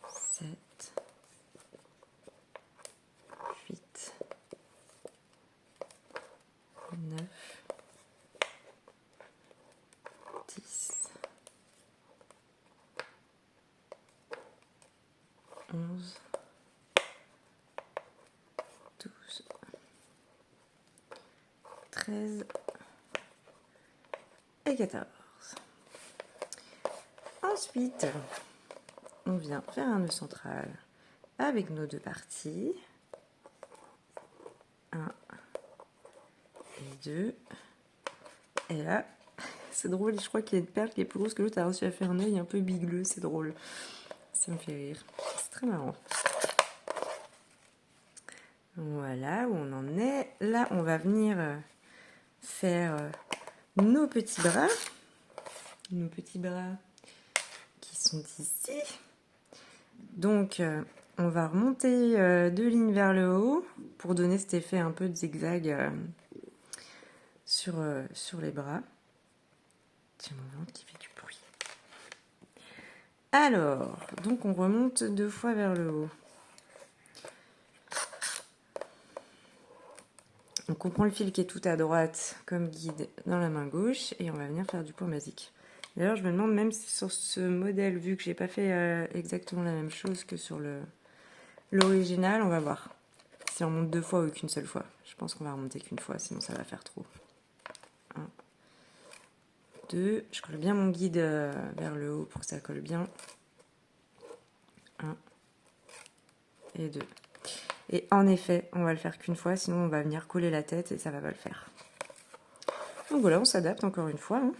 7, 8, 9, 10, 11, 12, 13 et 14. Ensuite, on vient faire un nœud central avec nos deux parties. 1 et 2. Et là, c'est drôle, je crois qu'il y a une perle qui est plus grosse que l'autre. Elle a réussi à faire un œil un peu bigleux, c'est drôle. Ça me fait rire. C'est très marrant. Voilà où on en est. Là, on va venir faire nos petits bras. Nos petits bras qui sont ici. Donc, on va remonter 2 lignes vers le haut pour donner cet effet un peu de zigzag sur les bras. Tiens, mon ventre qui fait du bruit. Alors, donc on remonte 2 fois vers le haut. Donc on prend le fil qui est tout à droite comme guide dans la main gauche et on va venir faire du point basique. D'ailleurs, je me demande même si sur ce modèle, vu que j'ai pas fait exactement la même chose que sur l'original, on va voir si on remonte 2 fois ou qu'une seule fois. Je pense qu'on va remonter qu'une fois, sinon ça va faire trop. 1, 2, je colle bien mon guide vers le haut pour que ça colle bien. 1 et 2. Et en effet, on va le faire qu'une fois, sinon on va venir coller la tête et ça va pas le faire. Donc voilà, on s'adapte encore une fois. Hein.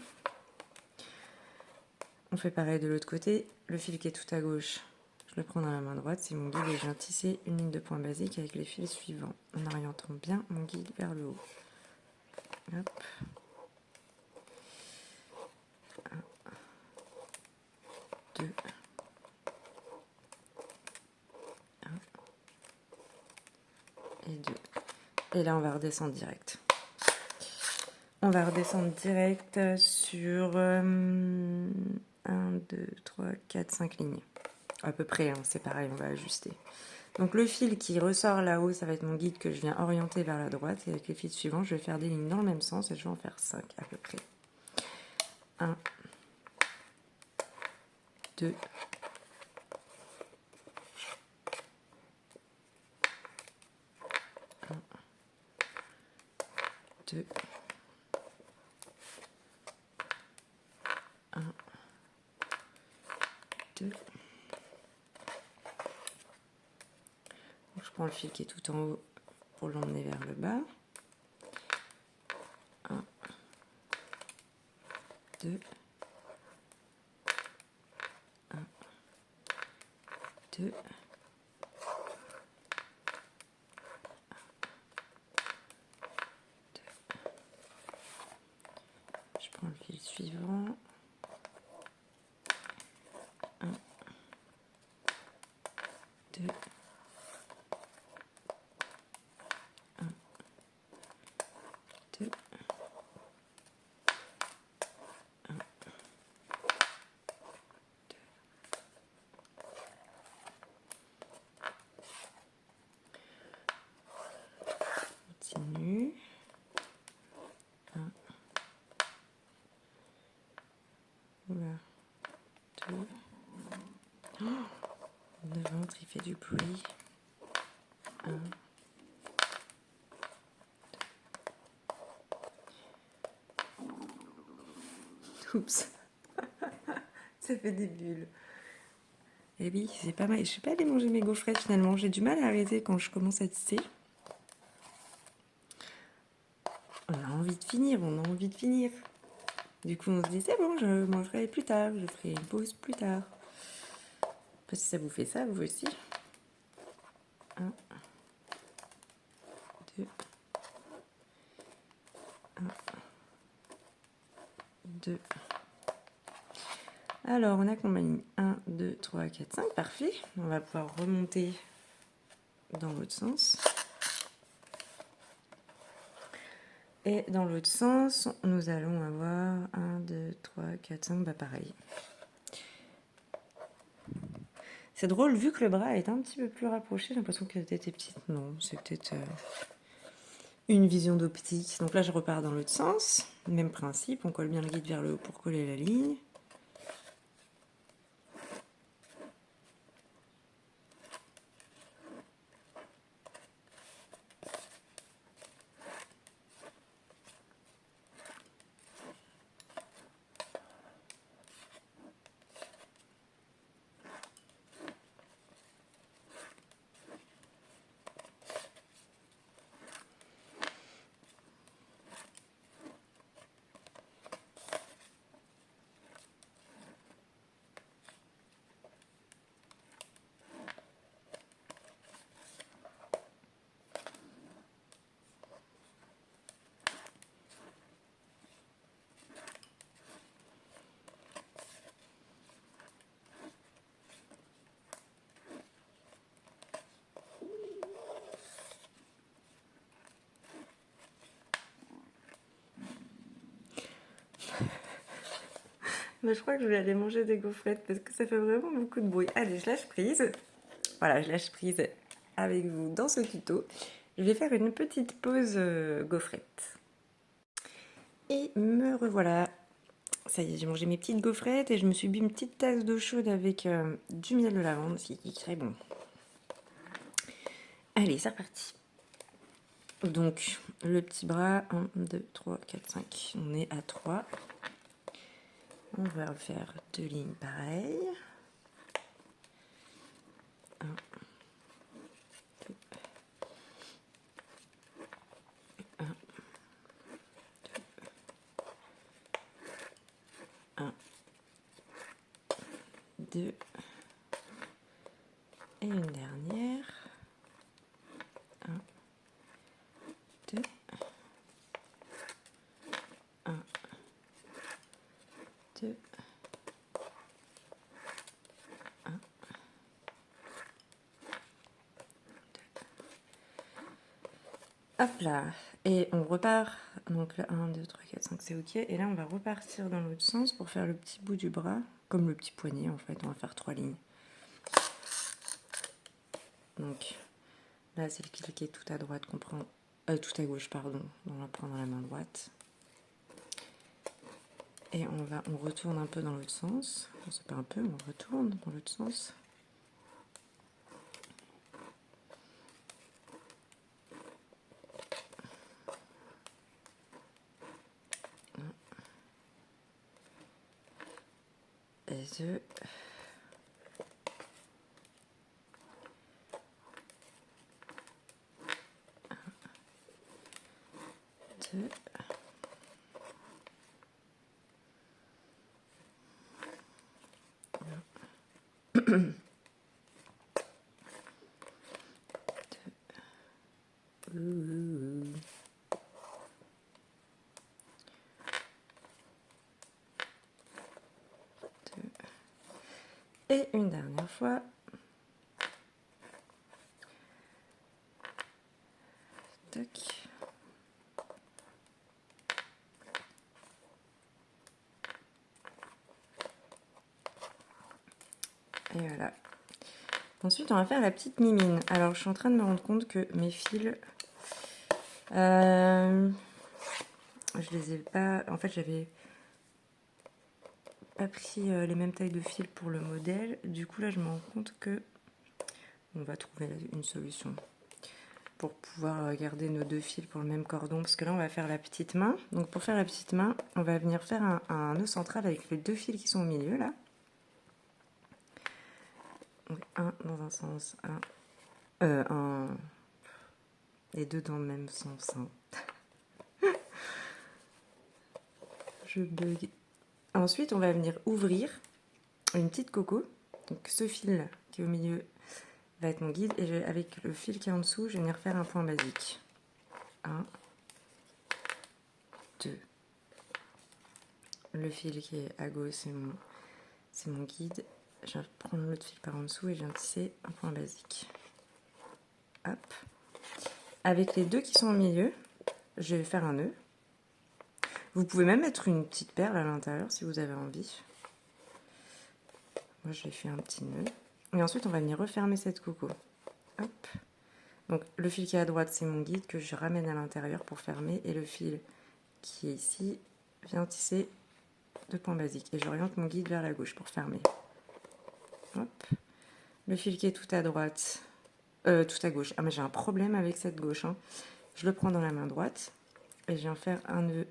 On fait pareil de l'autre côté. Le fil qui est tout à gauche, je le prends dans la main droite, c'est mon guide et je viens tisser une ligne de point basique avec les fils suivants, en orientant bien mon guide vers le haut. Hop. 1, 2, 1 et 2. Et là, on va redescendre direct. On va redescendre direct sur 1, 2, 3, 4, 5 lignes. À peu près, hein, c'est pareil, on va ajuster. Donc le fil qui ressort là-haut, ça va être mon guide que je viens orienter vers la droite. Et avec les fils suivants, je vais faire des lignes dans le même sens et je vais en faire 5 à peu près. 1, 2, 1, 2, 1, 2. Donc, je prends le fil qui est tout en haut pour l'emmener vers le bas. 1, 2, 1, 2, 2. Je prends le fil suivant. 1, 2, 1, 2, 1, de ventre, il fait du bruit. 1. Oups. Ça fait des bulles. Et oui, c'est pas mal. Je suis pas allée manger mes gaufrettes finalement. J'ai du mal à arrêter quand je commence à tisser. On a envie de finir, on a envie de finir. Du coup, on se dit, c'est bon, je mangerai plus tard, je ferai une pause plus tard. Parce que ça vous fait ça, vous aussi. 1, 2, 1, 2. Alors, on a combien? 1, 2, 3, 4, 5. Parfait. On va pouvoir remonter dans l'autre sens. Et dans l'autre sens, nous allons avoir 1, 2, 3, 4, 5. Bah pareil. C'est drôle, vu que le bras est un petit peu plus rapproché, j'ai l'impression que la tête est petite. Non, c'est peut-être une vision d'optique. Donc là, je repars dans l'autre sens. Même principe, on colle bien le guide vers le haut pour coller la ligne. Mais je crois que je vais aller manger des gaufrettes parce que ça fait vraiment beaucoup de bruit. Allez, je lâche prise. Voilà, je lâche prise avec vous dans ce tuto. Je vais faire une petite pause gaufrette. Et me revoilà. Ça y est, j'ai mangé mes petites gaufrettes et je me suis bu une petite tasse d'eau chaude avec du miel de lavande, ce qui est très bon. Allez, c'est reparti. Donc, le petit bras, 1, 2, 3, 4, 5. On est à 3. On va faire 2 lignes pareilles. 1, 2, 1, 2, 1, 2, et une dernière. 1, 2, 1, 2, 1, 2. Hop là. Et on repart. Donc là, 1, 2, 3, 4, 5, c'est ok. Et là, on va repartir dans l'autre sens pour faire le petit bout du bras. Comme le petit poignet, en fait. On va faire 3 lignes. Donc là, c'est le cliquet tout à droite qu'on prend. Tout à gauche, pardon. On va prendre la main droite. Et on retourne un peu dans l'autre sens. C'est pas un peu, on retourne dans l'autre sens. Et 2. 2. 2. Et une dernière fois. Tac. Et voilà. Ensuite, on va faire la petite mimine. Alors, je suis en train de me rendre compte que mes fils, je les ai pas. En fait, j'avais pas pris les mêmes tailles de fils pour le modèle. Du coup, là, je me rends compte que on va trouver une solution pour pouvoir garder nos 2 fils pour le même cordon, parce que là on va faire la petite main. Donc pour faire la petite main, on va venir faire un nœud central avec les 2 fils qui sont au milieu là. Donc un dans un sens, les 2 dans le même sens. Hein. Je bug. Ensuite on va venir ouvrir une petite coco. Donc ce fil qui est au milieu va être mon guide, et avec le fil qui est en dessous, je vais venir faire un point basique. 1, 2. Le fil qui est à gauche, c'est mon guide. Je vais prendre l'autre fil par en dessous et je viens tisser un point basique. Hop. Avec les 2 qui sont au milieu, je vais faire un nœud. Vous pouvez même mettre une petite perle à l'intérieur si vous avez envie. Moi, je vais faire un petit nœud. Et ensuite, on va venir refermer cette coco. Hop. Donc, le fil qui est à droite, c'est mon guide que je ramène à l'intérieur pour fermer. Et le fil qui est ici vient tisser 2 points basiques. Et j'oriente mon guide vers la gauche pour fermer. Hop. Le fil qui est tout à droite, tout à gauche. Ah, mais j'ai un problème avec cette gauche. Hein. Je le prends dans la main droite et je viens faire un nœud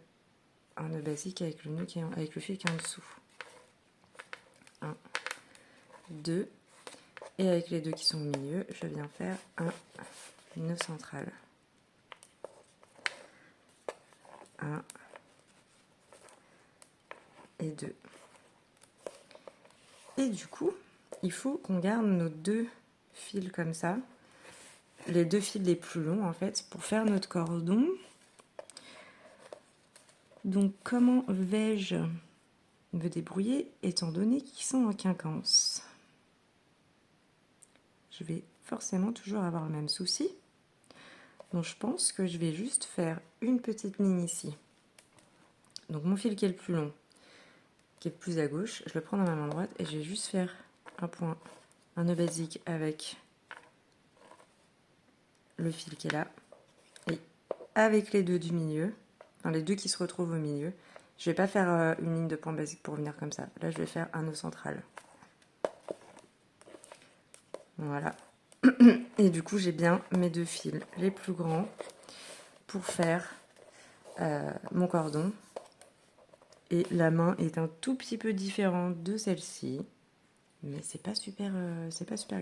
basique avec le fil qui est en dessous. 1, 2. Et avec les 2 qui sont au milieu, je viens faire un nœud central. 1 et 2. Et du coup, il faut qu'on garde nos 2 fils comme ça, les 2 fils les plus longs en fait, pour faire notre cordon. Donc comment vais-je me débrouiller étant donné qu'ils sont en quinconce? Je vais forcément toujours avoir le même souci. Donc je pense que je vais juste faire une petite ligne ici. Donc mon fil qui est le plus long, qui est le plus à gauche, je le prends dans ma main droite et je vais juste faire un point, un nœud basique avec le fil qui est là. Et avec les 2 du milieu, enfin les 2 qui se retrouvent au milieu, je vais pas faire une ligne de point basique pour venir comme ça. Là, je vais faire un nœud central. Voilà. Et du coup, j'ai bien mes 2 fils les plus grands pour faire mon cordon. Et la main est un tout petit peu différente de celle-ci, mais c'est pas super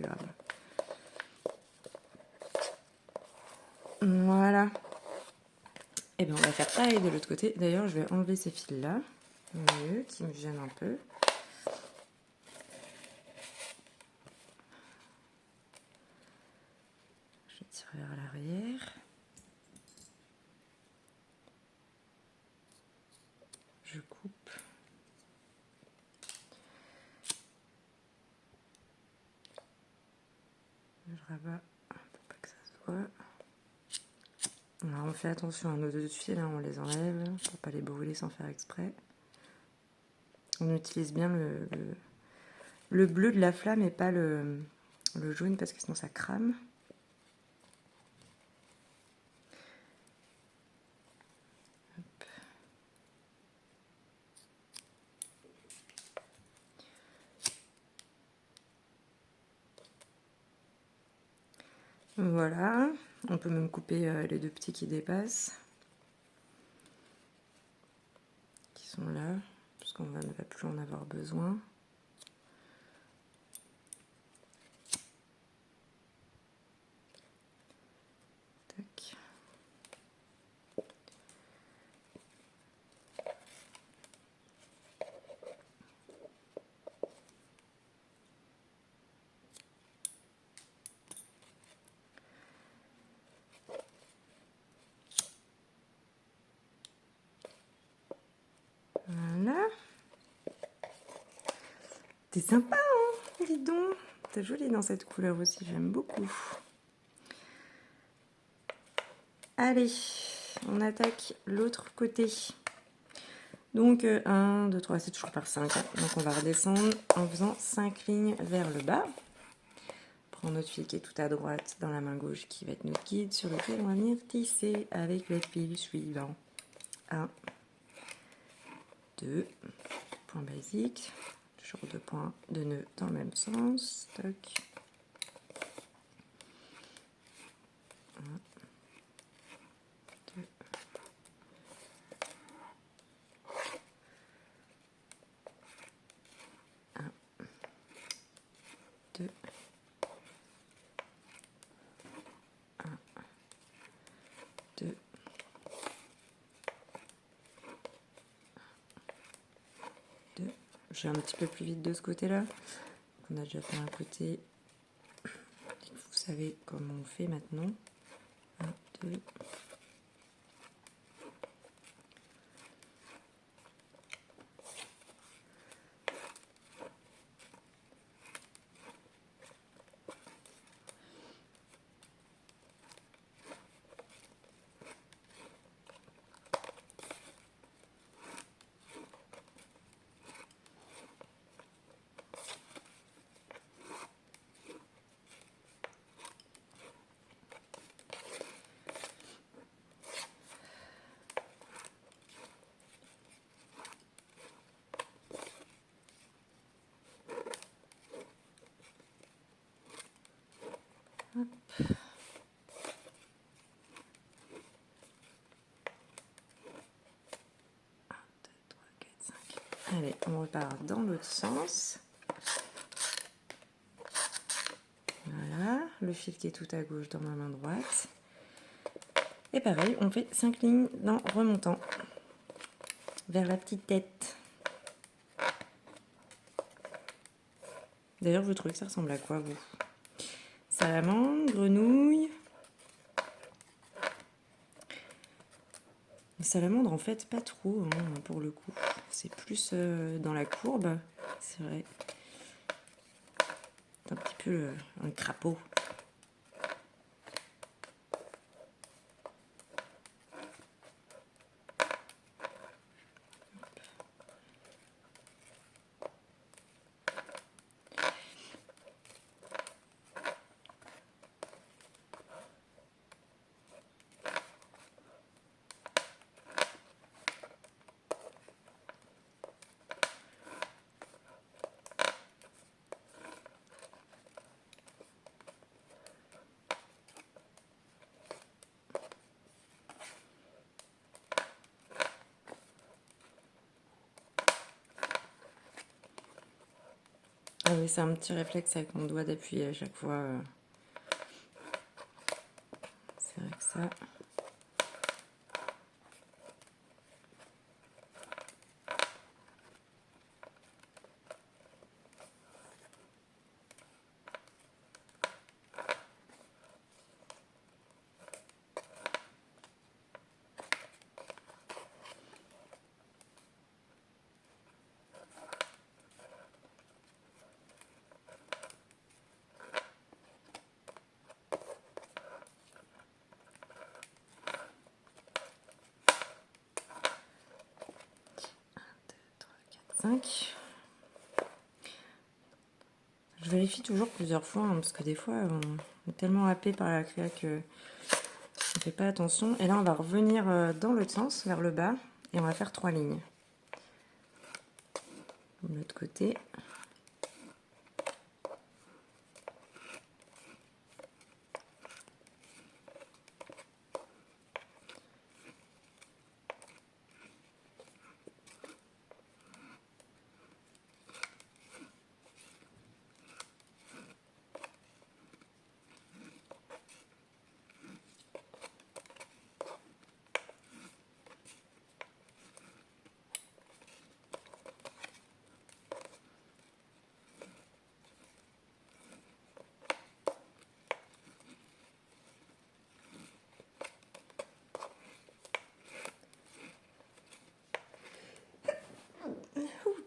grave. Voilà. Et bien, on va faire pareil de l'autre côté. D'ailleurs, je vais enlever ces fils-là, qui me gênent un peu. Je tire vers l'arrière. Je coupe. Je rabats pour pas que ça se voit. Alors on fait attention à nos 2 fils, hein, on les enlève pour pas les brûler sans faire exprès. On utilise bien le bleu de la flamme et pas le jaune parce que sinon ça crame. Voilà, on peut même couper les 2 petits qui dépassent, qui sont là, parce qu'on ne va plus en avoir besoin. Tac. Voilà. T'es sympa, hein, dis donc. T'es jolie dans cette couleur aussi, j'aime beaucoup. Allez, on attaque l'autre côté. Donc 1, 2, 3, c'est toujours par 5. Donc on va redescendre en faisant 5 lignes vers le bas. Prends notre fil qui est tout à droite dans la main gauche qui va être notre guide sur lequel on va venir tisser avec le fil suivant. 1, 2, point basique, toujours 2 points de nœud dans le même sens. Toc. 2, 1, 2, 2. Je vais un petit peu plus vite de ce côté-là. On a déjà fait un côté. Vous savez comment on fait maintenant. 1, 2. Hop. 5. Allez, on repart dans l'autre sens. Voilà, le fil qui est tout à gauche dans ma main droite. Et pareil, on fait 5 lignes en remontant vers la petite tête. D'ailleurs, vous trouvez que ça ressemble à quoi, vous? Salamandre, grenouille. Les salamandres, en fait, pas trop, hein, pour le coup. C'est plus dans la courbe, c'est vrai. C'est un petit peu un crapaud. Ah oui, c'est un petit réflexe avec mon doigt d'appuyer à chaque fois. C'est vrai que ça... Je vérifie toujours plusieurs fois, hein, parce que des fois, on est tellement happé par la créa que on ne fait pas attention. Et là, on va revenir dans l'autre sens, vers le bas, et on va faire 3 lignes. De l'autre côté.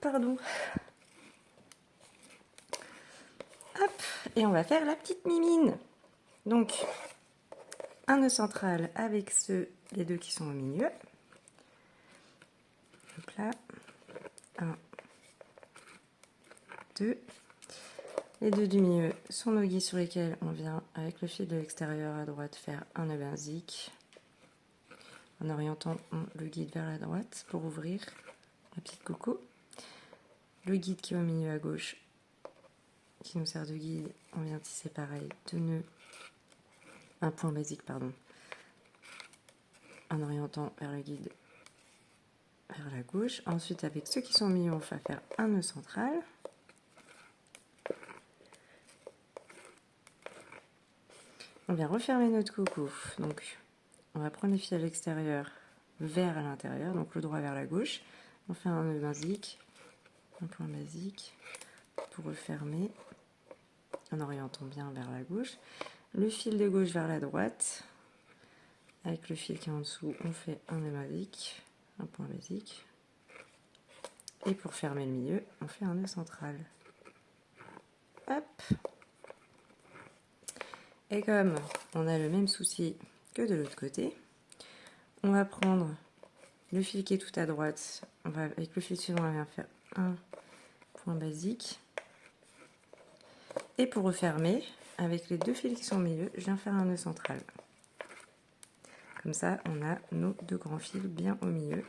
Pardon. Hop, et on va faire la petite mimine. Donc, un nœud central avec les deux qui sont au milieu. Donc là, 1, 2. Les deux du milieu sont nos guides sur lesquels on vient, avec le fil de l'extérieur à droite, faire un nœud basique. En orientant le guide vers la droite pour ouvrir la petite coco. Le guide qui est au milieu à gauche, qui nous sert de guide, on vient tisser pareil, 2 nœuds, un point basique, pardon, en orientant vers le guide vers la gauche. Ensuite, avec ceux qui sont au milieu, on va faire un nœud central. on vient refermer notre coucou. Donc, on va prendre les fils à l'extérieur vers à l'intérieur, donc le droit vers la gauche. On fait un nœud basique, un point basique, tout refermer en orientant bien vers la gauche. Le fil de gauche vers la droite. Avec le fil qui est en dessous, on fait un nœud basique, un point basique. Et pour fermer le milieu, on fait un nœud central. Hop. Et comme on a le même souci que de l'autre côté, on va prendre le fil qui est tout à droite. Avec le fil suivant, on va faire un point basique. Et pour refermer, avec les deux fils qui sont au milieu, je viens faire un nœud central. Comme ça, on a nos deux grands fils bien au milieu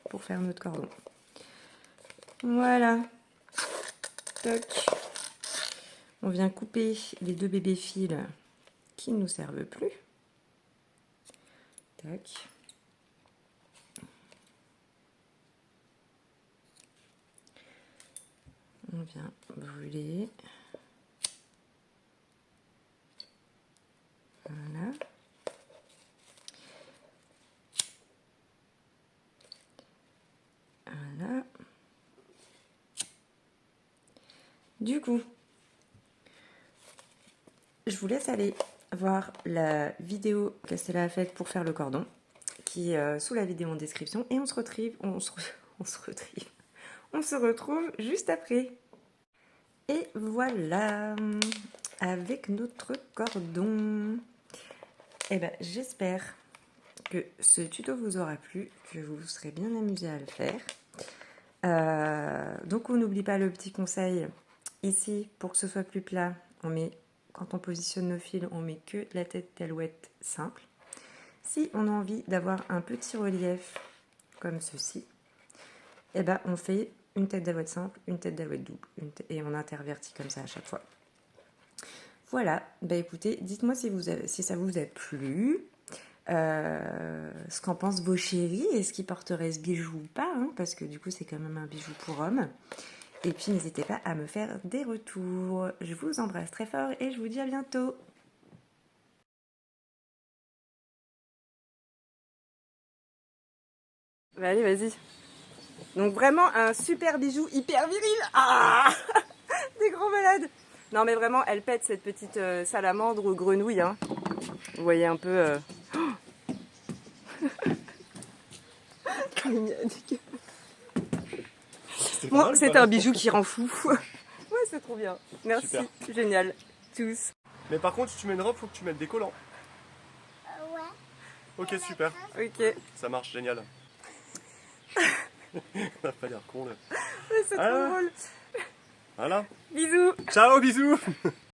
pour faire notre cordon. Voilà. Toc. On vient couper les deux bébés fils qui ne nous servent plus. Tac. On vient brûler. Voilà. Voilà. Du coup, je vous laisse aller voir la vidéo qu'Estella a faite pour faire le cordon, qui est sous la vidéo en description, et on se retrouve juste après. Et voilà, avec notre cordon. Et ben, j'espère que ce tuto vous aura plu, que vous vous serez bien amusé à le faire. Donc on n'oublie pas le petit conseil. Ici, pour que ce soit plus plat, quand on positionne nos fils, on met que la tête d'alouette simple. Si on a envie d'avoir un petit relief comme ceci, eh ben, on fait une tête d'alouette simple, une tête d'alouette double, et on intervertit comme ça à chaque fois. Voilà, bah écoutez, dites-moi si ça vous a plu, ce qu'en pensent vos chéris, est-ce qu'ils porteraient ce bijou ou pas, hein, parce que du coup c'est quand même un bijou pour homme. Et puis n'hésitez pas à me faire des retours. Je vous embrasse très fort et je vous dis à bientôt. Bah allez, vas-y. Donc vraiment un super bijou hyper viril. Ah des grands malades. Non mais vraiment, elle pète cette petite salamandre ou grenouille. Hein. Vous voyez un peu... Bon, c'est un bijou qui rend fou. Ouais, c'est trop bien. Merci, super. Génial. Tous. Mais par contre, si tu mets une robe, faut que tu mettes des collants. Ouais. Ok, super. Ok. Ça marche, génial. On a pas l'air con là. Ouais, c'est trop drôle. Voilà. Bisous. Ciao, bisous.